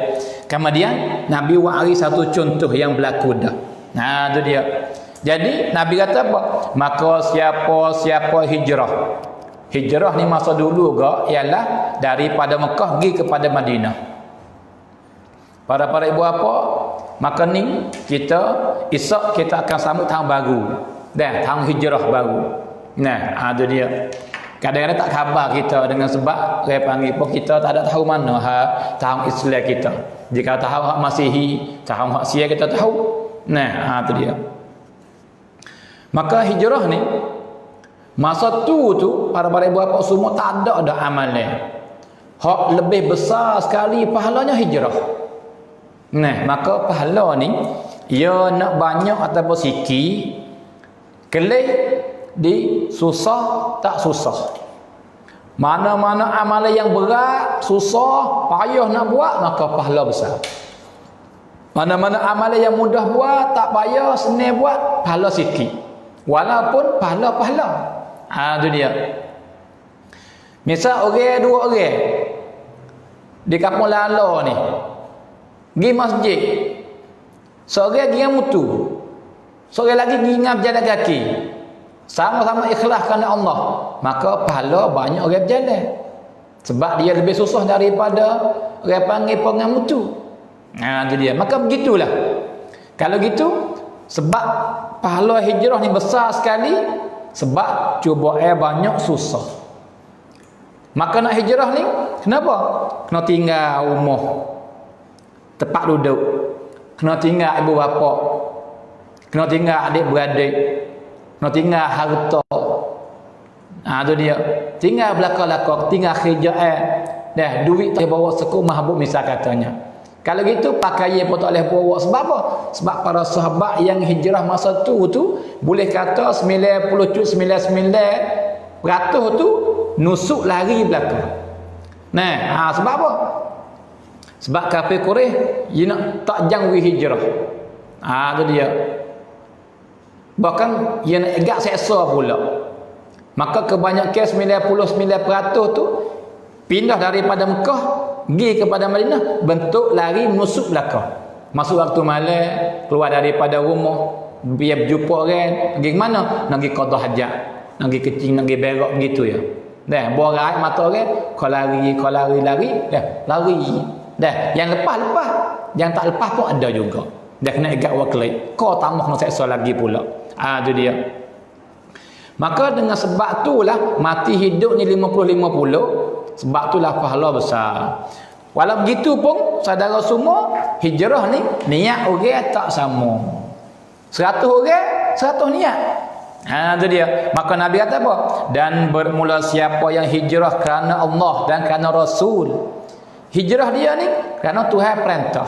Kemudian Nabi wari satu contoh yang berlaku dah. Ha, tu dia. Jadi Nabi kata apa? Maka siapa hijrah. Hijrah ni masa dulu gak ialah daripada Mekah pergi kepada Madinah. Para ibu bapa, maka ni kita esok kita akan sambut tahun baru. Dah tahun hijrah baru. Nah, tu dia. Kadang-kadang tak khabar kita dengan sebab saya panggil pun kita tak ada tahu mana tahun Islam kita. Jika tahu hak Masihi, tahun hak Sia kita tahu. Nah, tu dia. Maka hijrah ni masa tu para ibu bapa semua tak ada dah amalan. Hak lebih besar sekali pahalanya hijrah. Nah, maka pahala ni ia nak banyak ataupun sikit, kelih di susah tak susah. Mana-mana amalan yang berat, susah, payah nak buat, maka pahala besar. Mana-mana amalan yang mudah buat, tak payah, senang buat, pahala sikit. Walaupun pahala-pahala. Ha, tu dia. Misal orang dua orang di kampung Lala ni pergi masjid, seorang pergi mutu, seorang lagi pergi berjalan kaki, sama-sama ikhlas kerana Allah, maka pahala banyak orang berjalan, sebab dia lebih susah daripada orang panggil pengamutu. Nah, itu dia. Maka begitulah. Kalau gitu, sebab pahala hijrah ni besar sekali, sebab cubaan banyak, susah. Maka nak hijrah ni kenapa? Kena tinggal rumah, tempat duduk, kena tinggal ibu bapa, kena tinggal adik-beradik, kena tinggal harta. Ha, tu dia. Tinggal belakang-belakang, tinggal kerjaan. Dah duit tak bawa sekut mahbub misal katanya. Kalau gitu pakaian pun tak boleh bawa. Sebab apa? Sebab para sahabat yang hijrah masa tu boleh kata 99.99% tu nusuk lari belakang. Nah, sebab apa? Sebab kafir Quraisy dia nak tak jangwi hijrah. Tu dia. Bahkan dia nak agak seksa pula. Maka kebanyakan 99% tu pindah daripada Mekah pergi kepada Madinah, bentuk lari menusuk belakang. Masuk waktu malam, keluar daripada rumah, biar berjumpa orang, pergi ke mana? Nak pergi qada hajat, nak pergi kecing, nak pergi berak begitu ya. Dah, buang air mata orang, kau lari, dah, lari. Dah, yang lepas, yang tak lepas pun ada juga. Dah kena agak wakil. Kau tambah kena seksa lagi pula. Tu dia. Maka dengan sebab itulah mati hidup ni 50-50. Sebab itulah pahala besar. Walau begitu pun saudara semua, hijrah ni niat orang tak sama. 100 orang 100 niat. Itu dia. Maka Nabi kata apa? Dan bermula siapa yang hijrah kerana Allah dan kerana Rasul. Hijrah dia ni kerana Tuhan perintah.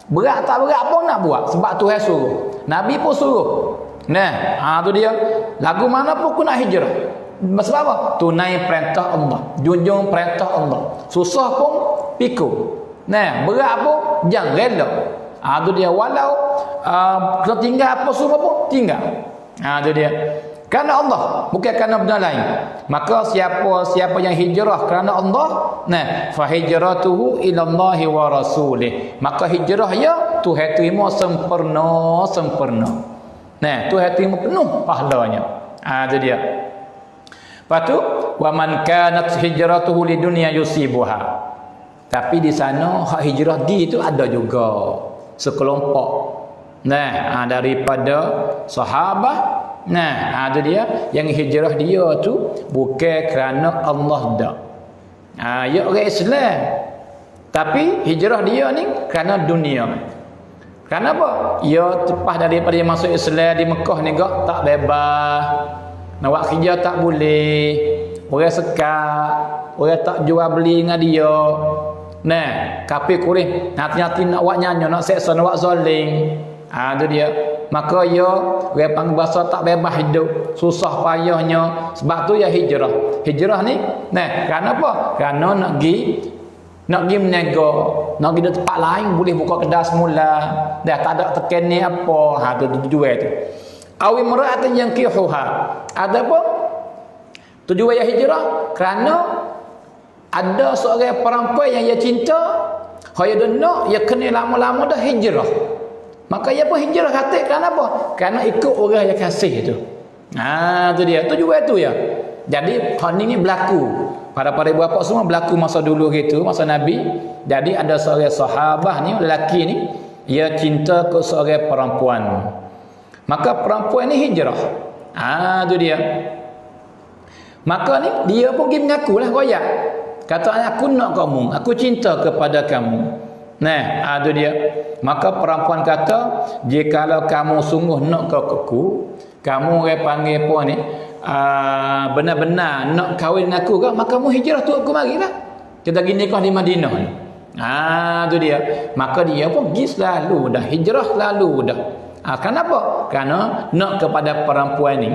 Berat tak berat pun nak buat sebab Tuhan suruh. Nabi pun suruh. Nah, tu dia. Lagu mana pun aku nak hijrah. Sebab apa? Tunai perintah Allah, junjung perintah Allah. Susah pun pikul. Nah, berat pun jangan rela. Tu dia, walau kena tinggal apa semua pun tinggal. Tu dia. Kerana Allah, bukan kerana benda lain. Maka siapa yang hijrah kerana Allah, nah, fa hijratuhu ila Allah wa rasulih. Maka hijrah ya Tuhan terima sempurna. Nah, Tuhan terima penuh pahalanya. Itu dia. Lepas tu, wa man kanat hijratuhu lidunya yusibuha. Tapi di sana hak hijrah di itu ada juga sekelompok. Nah, daripada sahabat. Nah, itu dia yang hijrah dia tu bukan kerana Allah dah. Ya orang Islam. Tapi hijrah dia ni kerana dunia. Kerana apa? Ya lepas daripada dia masuk Islam di Mekah ni gak tak bebas. Nak buat kerja tak boleh. Orang sekat, orang tak jual beli dengan dia. Nah, kafir kuring, nanti nak buat nyanyi, nak seksa, nak buat zalim. Itu dia. Maka ya orang panggil bahasa tak bebas hidup, susah payahnya. Sebab tu ya hijrah. Hijrah ni, nah, kerana apa? Kerana nak pergi meniaga, nak pergi di tempat lain boleh buka kedai semula. Dah tak ada tekan ni apa. Tu tujuan tu. Awi mar'atan yang kihuha. Ada apa? Tujuan ya hijrah kerana ada seorang perempuan yang ia cinta, haya nak ia kena lama-lama dah hijrah. Maka ia pun hijrah kata kerana apa? Kerana ikut orang yang kasih itu. Tu dia. Tujuan tu ya. Jadi hal ni berlaku. Para ibu bapa semua berlaku masa dulu gitu, masa Nabi. Jadi ada seorang sahabat ni, lelaki ni, ia cinta ke seorang perempuan. Maka perempuan ni hijrah. Tu dia. Maka ni dia pun pergi mengakulah royak. Kata, aku nak kamu, aku cinta kepada kamu. Nah, itu dia. Maka perempuan kata, jikalau kamu sungguh nak ke aku, kamu orang panggil apa ni, benar-benar nak kahwin dengan aku kan, maka kamu hijrah tu aku marilah. Kita pergi nikah di Madinah. Itu dia. Maka dia pun pergi selalu dah, hijrah selalu dah. Kenapa? Kerana nak kepada perempuan ni.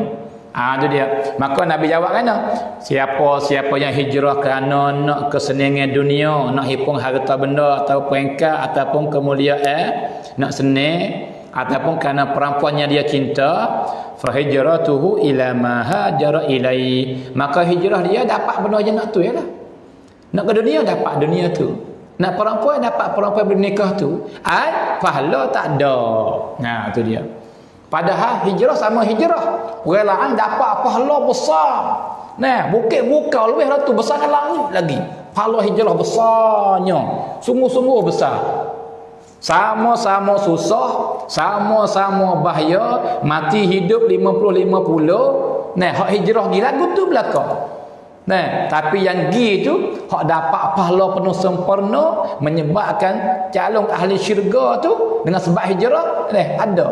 Itu dia. Maka Nabi jawab kena, siapa yang hijrah kerana nak kesenangan dunia, nak hipung harta benda atau peringkat ataupun kemuliaan, nak senang ataupun kerana perempuan yang dia cinta, fa hijratuhu ila ma hajara ilai. Maka hijrah dia dapat benda je nak tu ialah. Nak ke dunia dapat dunia tu. Nak perempuan dapat perempuan bernikah tu. Pahala tak ada. Itu dia. Padahal hijrah sama hijrah. Orang lain dapat pahala besar. Nah, bukit buka lebih ratu besar kan langit lagi. Pahala hijrah besarnya. Sungguh-sungguh besar. Sama-sama susah, sama-sama bahaya, mati hidup 50-50. Nah, hak hijrah gi lagu tu belakang. Nah, tapi yang gi tu hak dapat pahala penuh sempurna, menyebabkan calon ahli syurga tu dengan sebab hijrah, ada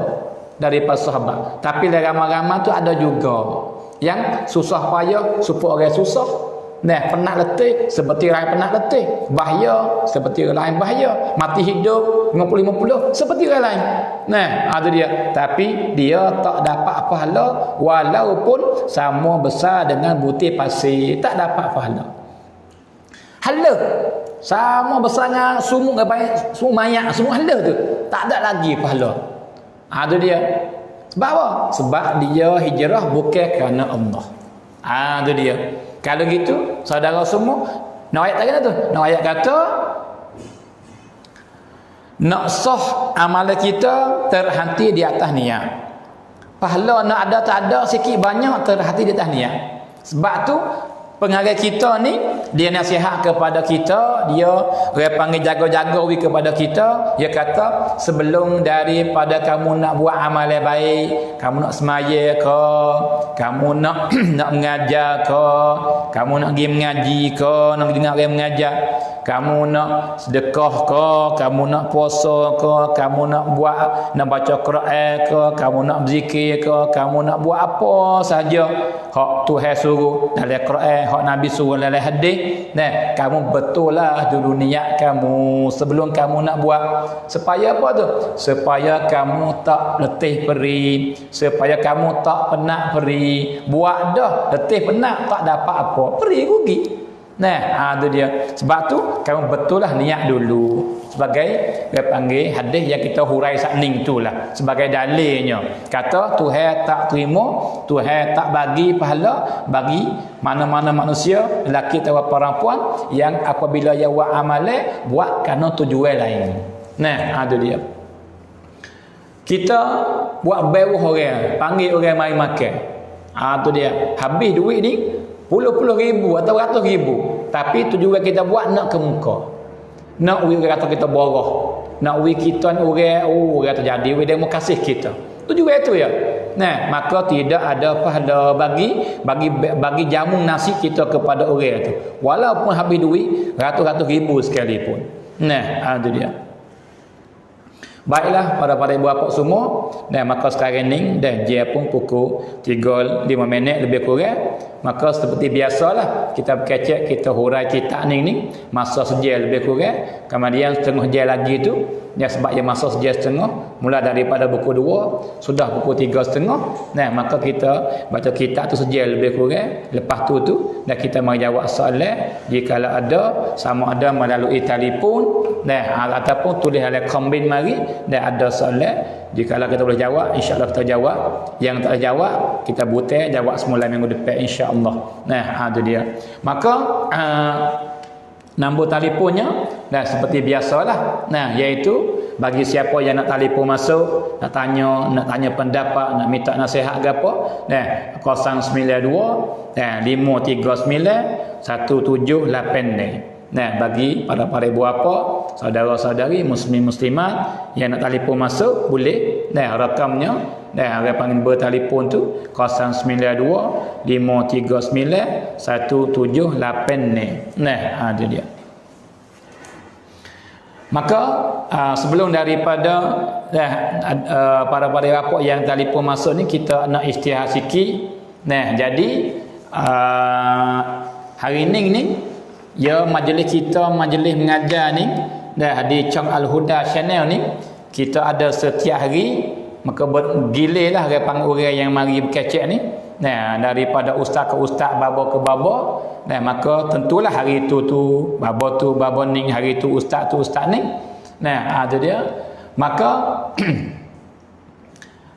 daripada sahabat. Tapi ramai-ramai tu ada juga yang susah payah supaya orang susah. Nah, penat letih seperti orang penat letih, bahaya seperti orang lain bahaya, mati hidup 50-50 seperti orang lain. Nah, ada dia. Tapi dia tak dapat pahala walaupun sama besar dengan butir pasir, tak dapat pahala. Hala sama besarnya sumuk mayat, semua hala tu tak ada lagi pahala. Itu dia. Sebab apa? Sebab dia hijrah bukan kerana Allah. Itu dia. Kalau gitu, saudara semua, nak ayat kata tu. Nak ayat kata, nak sah amalan kita terhenti di atas niat. Pahala nak ada tak ada, sikit banyak terhenti di atas niat. Sebab tu, pengarah kita ni, dia nasihat kepada kita, dia panggil jaga-jaga kepada kita. Dia kata, sebelum daripada kamu nak buat amalan baik, kamu nak semaya ke, kamu nak nak mengajar ke, kamu nak pergi mengaji ke, nak dengar orang mengajar, kamu nak sedekah ke, kamu nak puasa ke, kamu nak baca Quran ke, kamu nak berzikir ke, kamu nak buat apa saja hak Tuhan suruh dalam Quran, hak Nabi suruh dalam hadis. Nah, kamu betul lah dulu niat kamu sebelum kamu nak buat. Supaya apa tu? Supaya kamu tak letih perih, supaya kamu tak penat perih. Buat dah letih penat tak dapat apa, perih rugi. Nah, tu dia. Sebab tu kamu betul lah niat dulu. Sebagai dia panggil hadis yang kita hurai sakning itulah sebagai dalilnya. Kata Tuhan tak terima, Tuhan tak bagi pahala bagi mana-mana manusia, lelaki atau perempuan yang apabila ia buat amalan buat kerana tujuan lain. Nah, tu dia. Kita buat bewah orang, panggil orang mari makan. Tu dia. Habis duit ni puluh-puluh ribu atau ratus ribu. Tapi tujuan kita buat nak ke muka. Nak orang kata kita borah. Nak kita orang kata jadi orang dia mau kasih kita. Tujuan itu ya. Nah, maka tidak ada pahala bagi jamu nasi kita kepada orang itu. Walaupun habis duit ratus-ratus ribu sekalipun. Nah, itu dia. Baiklah para ibu bapa semua, dan maka sekarang ni dah dia pun pukul 3.05 lebih kurang. Maka seperti biasalah kita berkecek, kita hurai kitab ni masa sejam lebih kurang. Kemudian setengah jam lagi tu ya, sebab dia masa sejam setengah mula daripada pukul 2 sudah pukul 3.30. Nah, maka kita baca kitab tu sejam lebih kurang. Lepas tu dan kita mari jawab soalan jika ada, sama ada melalui telefon ataupun tulis dalam komen mari dan ada soalan. Jika kita boleh jawab, insya-Allah kita jawab. Yang tak jawab, kita butai jawab semula minggu depan insya-Allah. Nah, itu dia. Maka nombor telefonnya seperti biasalah. Nah, iaitu bagi siapa yang nak telefon masuk, nak tanya pendapat, nak minta nasihat ke apa, 092 539 178. Nah, bagi para ibu bapa, saudara-saudari, muslimat yang nak telefon masuk boleh. Rakamnya orang panggil bertelefon tu 092 539 178. Nah, itu dia. Maka sebelum daripada para bapa yang telefon masuk ni, kita nak istihar sikit. Nah, jadi hari ni ya, majlis kita, majlis mengajar ni di Chong Al-Huda channel ni, kita ada setiap hari. Maka bergilir lah orang yang mari berkecek ni. Daripada ustaz ke ustaz, baba ke baba. Maka tentulah hari tu baba ni, hari tu ustaz ni. Itu dia. Maka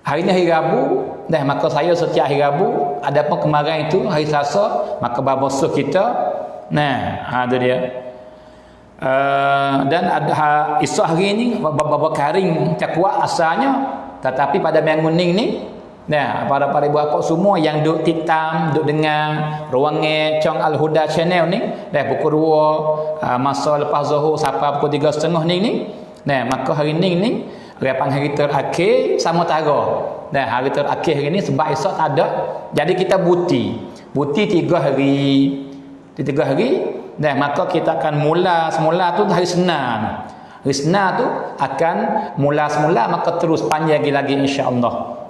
hari ni hari Rabu. Maka saya setiap hari Rabu. Adapun kemarin itu hari Selasa, maka baba suruh kita. Itu dia. Dan ada esok hari ni baba karing cakwa asalnya, tetapi pada minggu ni para ibu bapa semua yang duk titam, duk dengar ruangan Chong Al-Huda channel ni pukul 2 masa lepas Zuhur sampai pukul 3.30 ni. Maka hari ni hari terakhir sama tara. Hari terakhir hari ni sebab esok tak ada. Jadi kita buti 3 hari. Di 3 hari, maka kita akan mula semula tu hari Senin. Hari Senin tu akan mula semula, maka terus panjang lagi insya-Allah.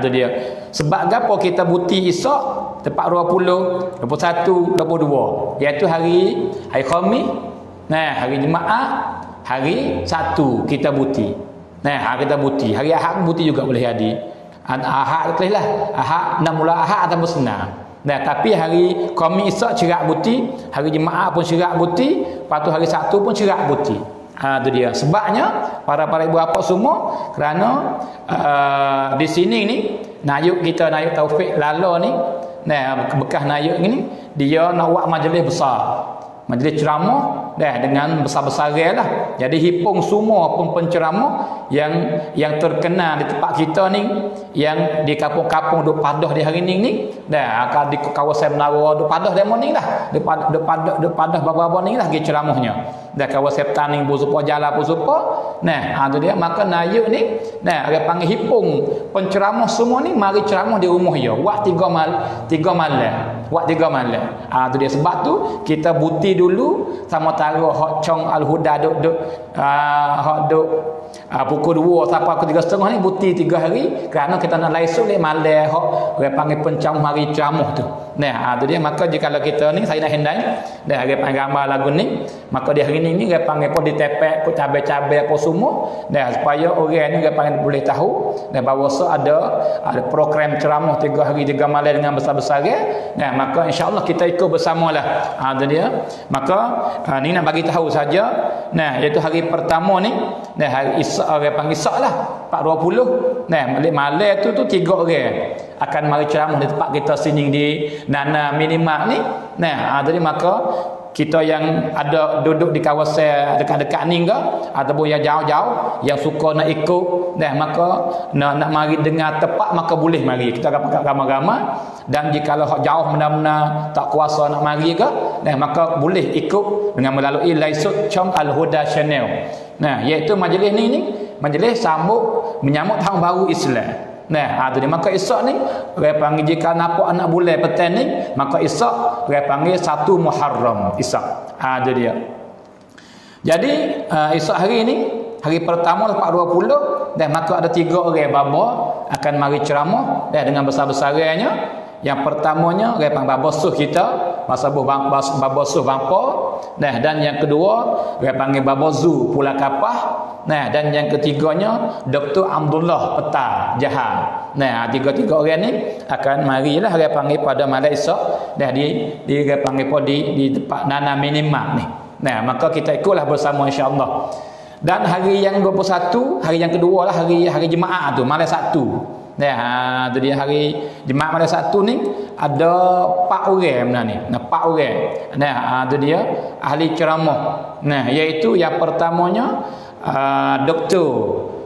Itu dia. Sebab gapo kita buti esok tepat 20, 21, 22, iaitu hari Khamis, hari Jumaat, hari Sabtu kita buti. Kita buti. Hari Ahad buti juga boleh jadi. Ahad kelihlah. Ahad nak mula Ahad ataupun Senin. Tapi hari Khamis esok cerak buti, hari Jumaat pun cerak buti, lepas tu hari Sabtu pun cerak buti. Itu dia. Sebabnya para ibu bapa semua, kerana di sini ni Nayuk Taufik Lalo ni, bekas Nayuk ni, dia nak buat majlis besar. Majlis ceramah dengan besar-besar lah. Jadi hipung semua pun penceramah yang terkenal di tempat kita ni, yang di kampung-kampung duk padah di hari ni akan di kawasan Menara duk padah demo ni lah. Duk padah baba-baba ni lah pergi ceramahnya. Kawasan Taning Busupa Jalan Busupa. Itu dia. Maka Nayuk ni orang panggil hipung penceramah semua ni mari ceramah di rumah dia. Buat 3 malam. Buat 3 malam. Itu dia. Sebab tu kita buti dulu sama tara hak Chong Al-Huda duk pukul 2 sampai pukul 3.30 ni buti 3 hari, kerana kita nak laisuk lek malam hak orang panggil pencamah hari ceramah tu. Itu dia. Maka jika kita ni saya nak hendai orang panggil gambar lagu ni, maka di hari ni orang panggil pun ditepek pun cabai-cabai apa semua supaya orang ni orang panggil boleh tahu bahawa ada program ceramah 3 hari 3 malam dengan besar-besar. maka insya-Allah kita ikut bersamalah. Tu dia. Maka ni nak bagi tahu saja. Nah, iaitu hari pertama ni, nah hari Isyak, orang panggil Isyak lah, 4.20. Nah, malam tu 3 orang akan mari ceramah di tempat kita sini di Nana Minimark ni. Nah, jadi maka kita yang ada duduk di kawasan dekat-dekat ni ke ataupun yang jauh-jauh yang suka nak ikut, maka nak mari dengar tepat, maka boleh mari. Kita akan pakai ramai-ramai. Dan jika hak jauh benar-benar tak kuasa nak mari ke, maka boleh ikut dengan melalui Laisut Chom Al-Huda Channel. Nah, iaitu majlis ni majlis menyambut tahun baru Islam. Nah, tu dia. Maka Isyak ni orang panggil, jika nampak anak bulan petang ni, maka Isyak orang panggil 1 Muharram Isyak. Tu dia. Jadi Isyak hari ni, hari pertama 4.20, dan maka ada 3 orang baba akan mari ceramah dengan besar-besarnya. Yang pertamanya orang panggil Baba Suh kita, Baba Suh Bampa. Dan yang kedua orang panggil Baba Zu Pulau Kapah. Dan yang ketiganya Dr. Abdullah Peta Jahal. Tiga-tiga orang ni akan marilah orang panggil pada malam Isyak di orang panggil di tempat Nana Minimark ni. Maka kita ikutlah bersama insya-Allah. Dan hari yang 21, hari yang kedua lah, hari Jumaat tu, malam Sabtu. Tu dia hari Jumaat malam Sabtu ni ada 4 orang benar ni. 4 orang. Tu dia ahli ceramah. Iaitu yang pertamanya Dr.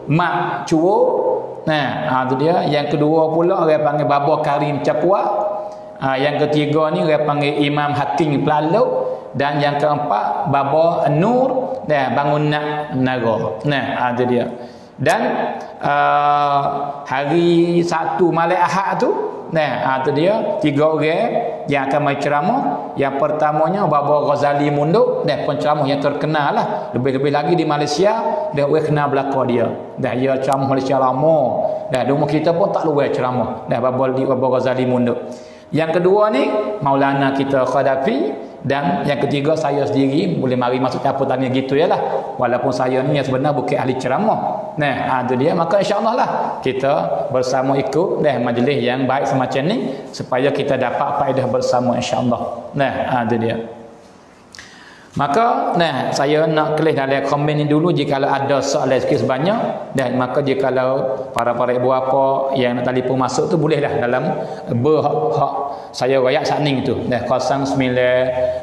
Mak Chuo. Tu dia. Yang kedua pula orang panggil Baba Karim Capua. Yang ketiga ni orang panggil Imam Hakim Pelalok. Dan yang keempat Baba Nur Bangunan Menara. Tu dia. Dan hari Sabtu malam Ahad tu, tu dia 3 orang yang akan mai ceramah. Yang pertamanya Baba Ghazali Munduk, penceramah yang terkenal lah. Lebih-lebih lagi di Malaysia, orang kenal belaka dia. Ia ceramah Malaysia lama. Di rumah kita pun tak luar ceramah. Baba Ghazali Munduk. Yang kedua ni Maulana kita Khadafi. Dan yang ketiga saya sendiri boleh mari masuk campur tanya gitu yalah. Walaupun saya ni yang sebenar bukan ahli ceramah. Tu dia. Maka insya-Allah lah kita bersama ikut majlis yang baik semacam ni supaya kita dapat faedah bersama insya-Allah. Tu dia. Maka saya nak kelis dalam komen ni dulu, jika ada soalan sikit sebanyak, dan maka jika para ibu bapa yang nak telefon masuk tu bolehlah dalam hak saya rakyat saning tu 09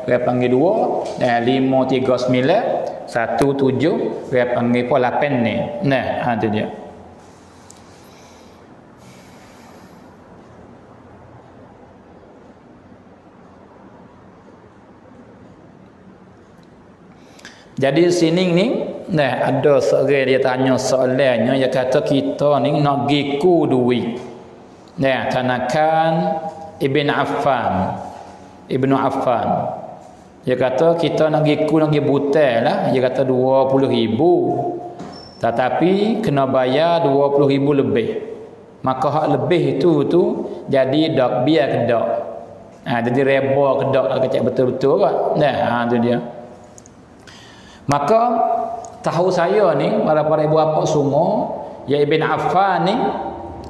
dia panggil 2 539 17 dia panggil 8 ni. Tu dia. Jadi sini ni ada seorang dia tanya soalannya, dia kata kita ni nak giku duit. Tanakan Ibn Affan. Dia kata kita nak giku nak gi butai lah. Dia kata 20,000. Tetapi kena bayar 20,000 lebih. Maka hak lebih tu jadi dak biar kedak. Jadi reba kedak kecek betul-betul kan. Tu dia. Maka tahu saya ni para ibu bapa semua, ya Ibn Affan ni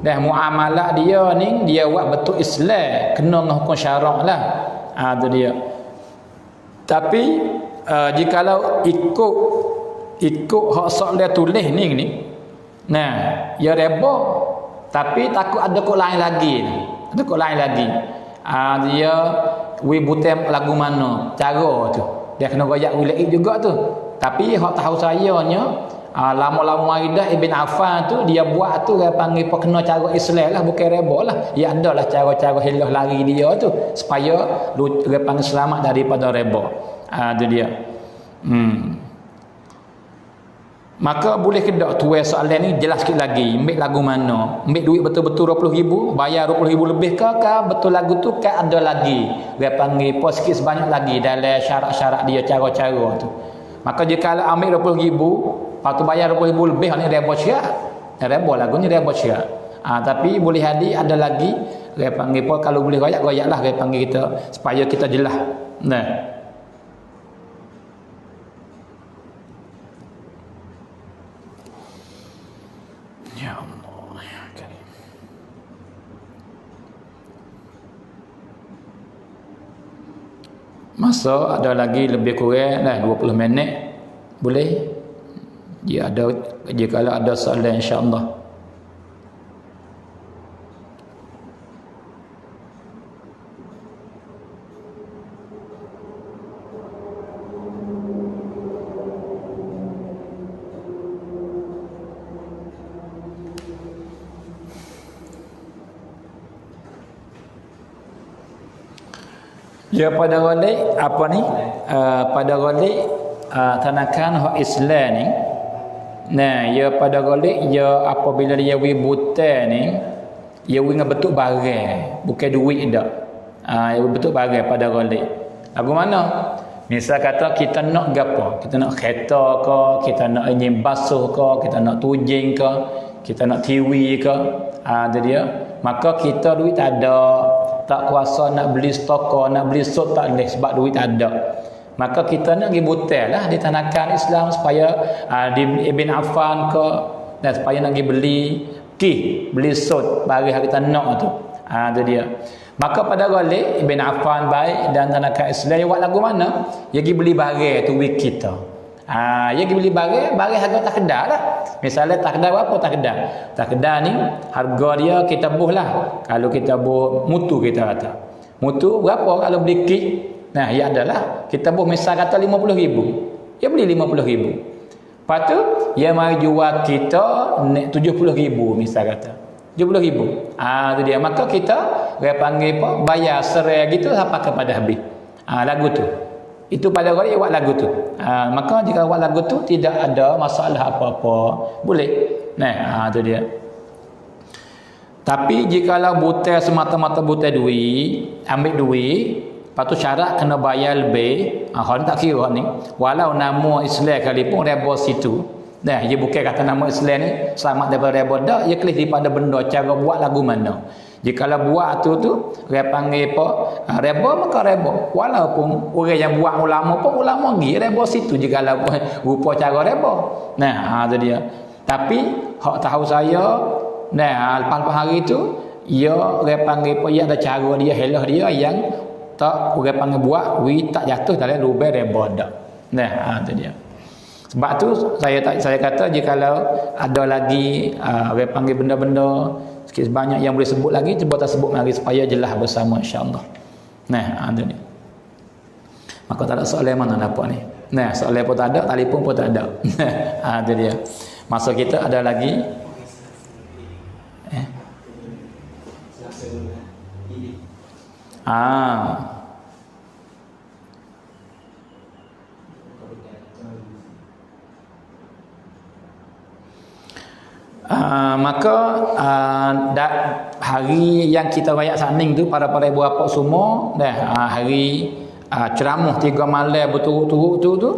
muamalah dia ni dia buat betul Islam, kena hukum syarak lah. Tu dia. Tapi jikalau ikut hak soalan tulis ni ya reba, tapi takut ada kok lain lagi. Dia butem lagu mana cara tu dia kena royak wilayah juga tu. Tapi hak tahu sayanya lama-lama hari dah Ibn Affan tu dia buat tu dia panggil kena cara Islam lah, bukan reba lah. Ya adalah cara-cara hilah lari dia tu supaya dia panggil selamat daripada reba. Tu dia. Maka boleh kedak tuai soalan ni jelas sikit lagi. Ambil lagu mana? Ambil duit betul-betul 20,000, bayar 20,000 lebih ke betul lagu tu ke ada lagi? Dia panggil pos sikit sebanyak lagi dalam syarat-syarat dia, cara-cara tu. Maka jika ambil 20,000, lepas tu bayar 20,000 lebih, ni reba syirak. Reba lagu ni reba syirak. Tapi boleh ada lagi. Dia panggil pun kalau boleh royak-royaklah dia panggil kita supaya kita jelas. Ya Allah ya Karim. Masa ada lagi lebih kurang dah 20 minit. Boleh? Jika ada soalan insya-Allah. Ya pada galik apa ni? Pada galik tanakan hak Islam ni. Nah, ya pada galik ya apabila dia buta ni, dia dengan bentuk barang, bukan duit dak. Ya bentuk barang pada galik. Lagu mana? Misal kata kita nak gapo? Kita nak kereta ke, kita nak enjin basuh ke, kita nak tujing ke, kita nak TV ke. Itu dia. Maka kita duit tak ada, tak kuasa nak beli stok, nak beli suit tak boleh sebab duit tak ada. Maka kita nak pergi butel lah di tanakan Islam supaya di Ibn Affan ke, dan supaya nak pergi beli suit bagi hari kita nak tu. Itu dia. Maka pada galik Ibn Affan baik dan tanakan Islam dia buat lagu mana? Dia pergi beli barang tu wik kita. Dia pergi beli barang harga tak kedai lah. Misalnya tak kedai berapa tak kedai? Tak kedai ni harga dia kita buh lah. Kalau kita buh mutu kita kata. Mutu berapa kalau beli kit? Nah, ya adalah kita buh misal kata 50,000. Dia beli 50,000. Lepas tu dia mari jual kita 70,000 misal kata. 70,000. Itu dia. Maka kita dia panggil apa? Bayar serai gitu sampai kepada habis. Lagu tu. Itu pada orang yang buat lagu tu. Maka jika buat lagu tu tidak ada masalah apa-apa. Boleh. Nah, itu dia. Tapi jikalau buta semata-mata buta duit, ambil duit, lepas tu syarat kena bayar lebih. Hang tak kira ni. Walau nama Islam sekalipun reba situ. Nah, dia bukan kata nama Islam ni selamat daripada reba dak, ia kelih daripada benda cara buat lagu mana. Jikalau buat tu dia panggil apa? Reba maka reba. Walaupun orang yang buat ulama pun ulama pergi reba situ jikalau rupa cara reba. Nah, tu dia. Tapi hak tahu saya, lepas-lepas hari tu dia panggil apa? Dia ada cara dia, helah dia yang tak orang panggil buat tak jatuh dalam lubang reba dak. Tu dia. Sebab tu saya kata jikalau ada lagi orang panggil benda-benda sikit sebanyak yang boleh sebut lagi, cuba tak sebut lagi supaya jelas bersama insya-Allah. Ada ni. Maka tak ada soalan mana dapat ni. Soalan pun tak ada, telefon pun tak ada. Ada dia. Masa kita ada lagi maka hari yang kita rayak saning tu para ibu bapa semua hari ceramah 3 malam berturut-turut tu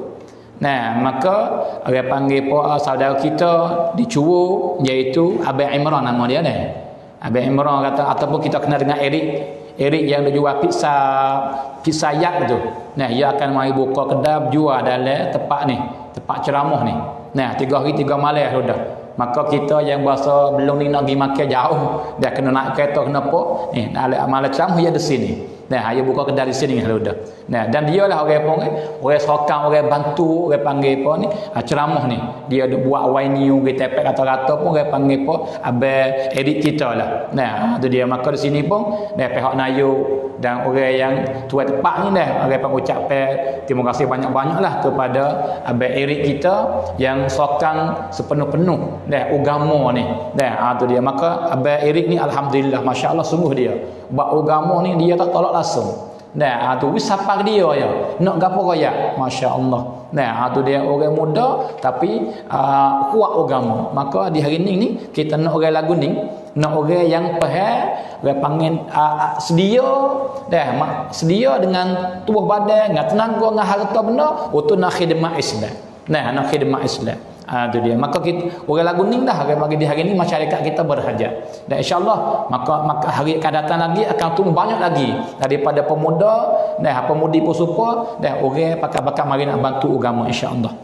maka orang panggil saudara kita di Cuwo iaitu Abang Imran nama dia Abang Imran kata ataupun kita kenal dengan Eric yang dia jual pizza yak tu. Dia akan mari buka kedai jual dalam tempat ceramah ni. 3 hari 3 malam sudah. Maka kita yang berasa belum ni nak pergi makan jauh, dah kena naik kereta kenapa? Nak malam ceramah dia di sini. Dia buka kedai di sini sudah. Dan dia lah orang sokang, orang bantu, orang panggil apa ni? Ceramah ni. Dia buat wine kita tepek kata-kata pun orang panggil apa? Abang edit kita lah. Itu dia. Maka di sini pun pihak Nayu dan orang yang tuan tepat ni orang pun ucap terima kasih banyak-banyaklah kepada Abang Eric kita yang sokang sepenuh-penuh agama ni. Itu dia. Maka Abang Eric ni alhamdulillah masya-Allah sungguh dia. Buat agama ni dia tak tolak langsung. Tu wisapa dia ya. Nak gapo kaya? Masya-Allah. Tu dia orang muda tapi kuat agama. Maka di hari ni kita nak orang lagu ni, nak orang yang faham, orang panggil sedia dengan tubuh badan, dengan tenaga, dengan harta benda untuk nak khidmat Islam. Nak khidmat Islam. Itu dia. Maka kita orang lagu ni dah bagi di hari ni masyarakat kita berhajat. Dan insya-Allah maka hari akan datang lagi akan tumbuh banyak lagi daripada pemuda pemudi pusupa orang pakar-pakar mari nak bantu agama insya-Allah.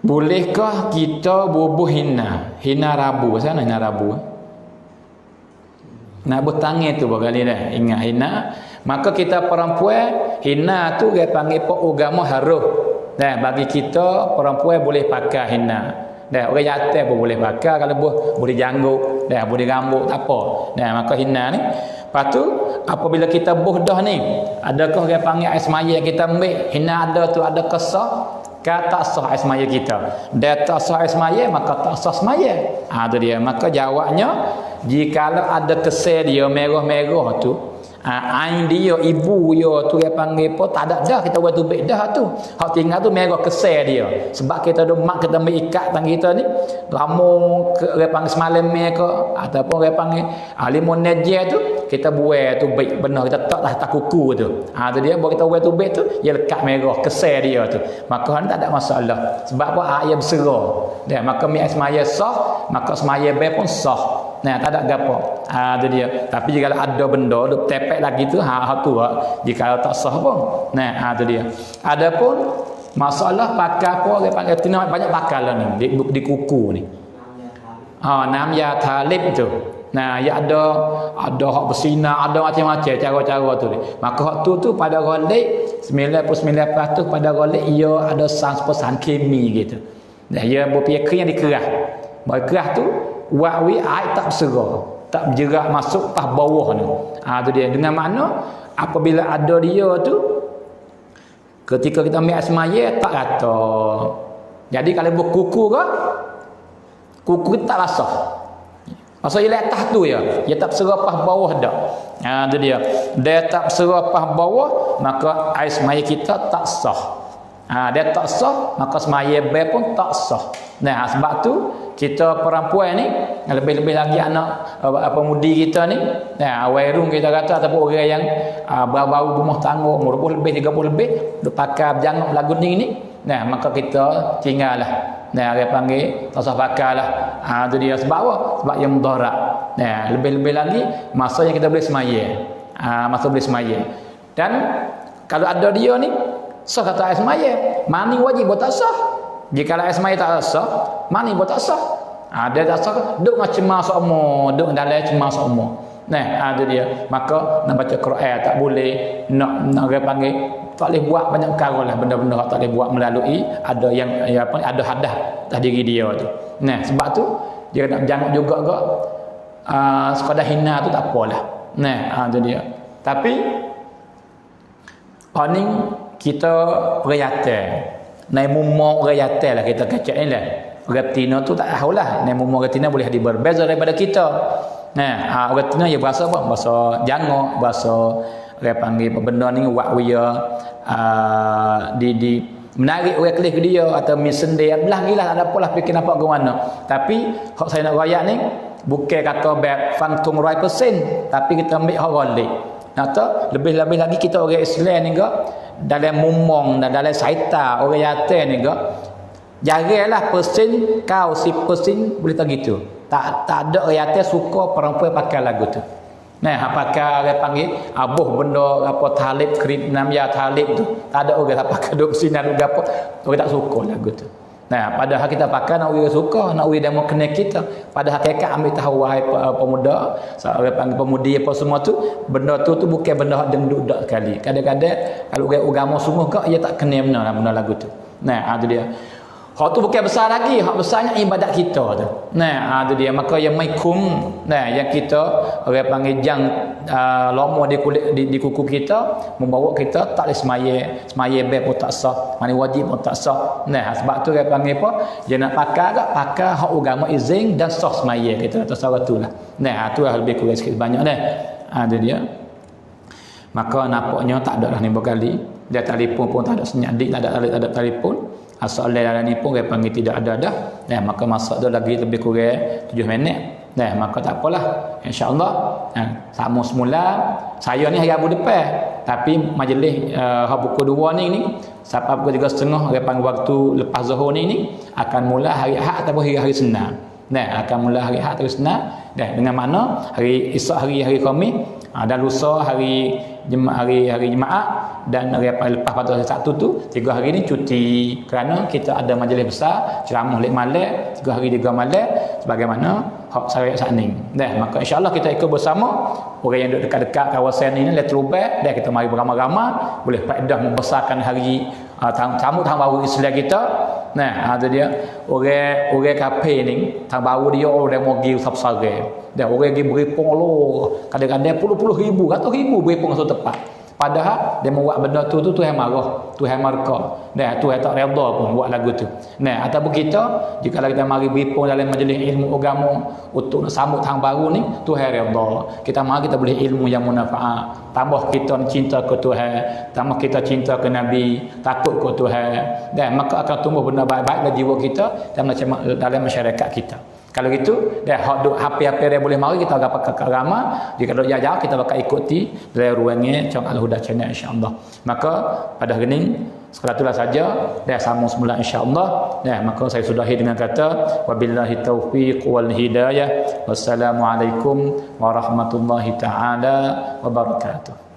Bolehkah kita bubuh hina? Hina Rabu. Sana hina Rabu. Nak bertangis tu berkali dah. Ingat hina. Maka kita perempuan, hina tu dia panggil pak agama haruh. Dah bagi kita perempuan boleh pakai hina. Dah orang jantan pun boleh pakai, kalau boleh janggut, dah boleh rambut tak apa. Dah maka hina ni. Lepas tu apabila kita buh dah ni, adakah dia panggil air semaya kita ambil? Hina ada tu ada kesah? Kata sah air semaya kita. Dia tak sah air semaya, maka tak sah semaya. Tu dia. Maka jawabnya, jikalau ada kesel dia merah-merah tu, ain dia, ibu dia tu dia panggil apa, tak ada dah kita buat tubik dah tu. Hak tinggal tu merah kesel dia. Sebab kita ada mak kita mengikat tang kita ni, lama dia panggil semalam ke, ataupun dia panggil limun najah tu, kita buat tubik benar, kita tak kuku tu. Tu dia, buat kita buat tubik tu, dia lekat merah kesel dia tu. Maka tak ada masalah. Sebab apa? Ayat berserah. Dia, maka mi semaya sah, maka semaya be pun sah. Nah, tak ada gapo. Tu dia. Tapi jika ada benda duk tepek lagi tu, tu jika tak sah pun. Nah, tu dia. Adapun masalah pakai apa dia panggil tina banyak pakal lah ni di kuku ni. Nam ya talib tu. Nah, ya ada hak bersinar, ada macam-macam cara-cara tu ni. Maka hak tu pada golek 99% pada golek ia ada pesan kimi gitu. Nah, ia berpikir yang dikerah. Berkerah tu wawi air tak berserah, tak bergerak masuk tah bawah ni. Tu dia. Dengan makna apabila ada dia tu, ketika kita ambil semaya tak rata. Jadi kalau berkuku ke, kuku tak rasah. Maksudnya atas tu ya, dia tak berserah pas bawah dah. Tu dia. Dia tak berserah pas bawah, maka air semaya kita tak sah. Dia tak sah, maka semaya be pun tak sah. Nah, sebab tu kita perempuan ni, lebih-lebih lagi anak pemudi kita ni, wairung kita kata, ataupun orang yang baru-baru rumah tangga, umur 20 lebih, 30 lebih, duk pakai berjanggut lagu ni, nah, maka kita tinggal lah. Nah, dia panggil tak usah pakai lah. Tu dia. Sebab apa? Sebab yang mudarat. Nah, lebih-lebih lagi masa yang kita boleh semaya. Masa boleh semaya. Dan kalau ada dia ni, sah kata air semaya, mani wajib buat tak sah. Jika air semaya tak sah, mani buat tak sah. Dia tak sah, duk macam masuk umur, duk dalam cuma masuk umur. Nah, tu dia. Maka nak baca Quran tak boleh, nak orang panggil tak boleh buat banyak perkara lah, benda-benda tak boleh buat melalui ada yang ada hadah atas diri dia tu. Nah, sebab tu dia nak janggut juga ke, sekadar hina tu tak apalah. Nah, tu dia. Tapi paling kita perayaan naik mumok perayaan lah kita kacak ni lah. Orang betina tu tak tahulah, naik mumok orang betina boleh hadir berbeza daripada kita. Nah, orang betina dia berasa apa? Bahasa jangok, bahasa orang panggil benda ni wak dia di menarik orang kelih ke dia atau misendir belah gila tak ada apalah fikir nampak ke mana. Tapi hak saya nak royak ni bukan kata bab fantum 100%, tapi kita ambil hak galik. Atau lebih-lebih lagi kita orang Islam ni ke dalam mumong dan dalam saita orang yatim ni ke jaranglah persen kau si persen boleh tak gitu. Tak ada orang yatim suka perempuan pakai lagu tu. Nah, pakai orang panggil abuh benda apa talib krip nam ya talib tu. Tak ada orang tak pakai duk sinar duk apa. Orang tak suka lagu tu. Nah, padahal kita pakai nak orang suka, nak orang demo kena kita. Pada hakikat ambil tahu wahai pemuda, orang panggil pemudi apa semua tu, benda tu bukan benda hak dengduk dak sekali. Kadang-kadang kalau orang agama sungguh ke ia tak kena benda lagu tu. Nah, tu dia. Hak tu bukan besar lagi, hak besarnya ibadat kita tu. Nah, tu dia. Maka yang maikum, nah yang kita orang panggil jang lama di kulit di kuku kita membawa kita tak boleh semaya be pun tak sah, mani wajib pun tak sah. Nah, sebab tu orang panggil apa? Dia nak pakai hak agama izin dan sah semaya kita atas cara tu lah. Nah, tu lah lebih kurang sikit banyak dah. Tu dia. Maka nampaknya tak ada dah ni berkali. Dia telefon pun tak ada senyadik, tak ada telefon. Asal dalam ni pun dia panggil tidak ada dah. Nah, maka masa tu lagi lebih kurang 7 minit. Nah, maka tak apalah. Insya-Allah sama semula. Saya ni hari Rabu depan. Tapi majlis pukul 2 ni sampai pukul 3.30 dia panggil waktu lepas Zuhur ni akan mula hari Ahad ataupun hari Senin. Nah, akan mula hari Ahad atau Senin. Dah dengan mana hari esok hari Khamis dan lusa hari hari Jumaat dan lepas pada hari Sabtu tu 3 hari ni cuti kerana kita ada majlis besar ceramah lek malam 3 hari 3 malam sebagaimana hak syariat sakning. Dah maka insya-Allah kita ikut bersama orang yang duduk dekat-dekat kawasan ini le terubat dan kita mari beramai-ramai boleh faedah membesarkan hari tamu tahun baru Islam kita. Nah, ada dia orang kafir ni tahun baru dia orang mogi besar-besar. Dan orang pergi beripung lo kadang-kadang puluh-puluh ribu, ratus ribu beripung satu tempat. Padahal dia buat benda tu Tuhan marah, Tuhan murka. Dan Tuhan tak redha pun buat lagu tu. Nah, ataupun kita jika kita mari beripung dalam majlis ilmu agama untuk nak sambut tahun baru ni, Tuhan redha. Kita mari kita boleh ilmu yang manfaat. Tambah kita cinta ke Tuhan, tambah kita cinta ke Nabi, takut ke Tuhan. Dan maka akan tumbuh benda baik-baik dalam jiwa kita dan dalam masyarakat kita. Kalau gitu, dah hak duk hapi-hapi dia boleh mari kita agak pakai ramah. Jika duk jauh kita bakal ikuti dari ruangnya Chong Al-Huda channel insya-Allah. Maka pada hari ini sekadar itulah saja dah sambung semula insya-Allah. Dah maka saya sudahi dengan kata wabillahi taufiq wal hidayah. Wassalamualaikum warahmatullahi taala wabarakatuh.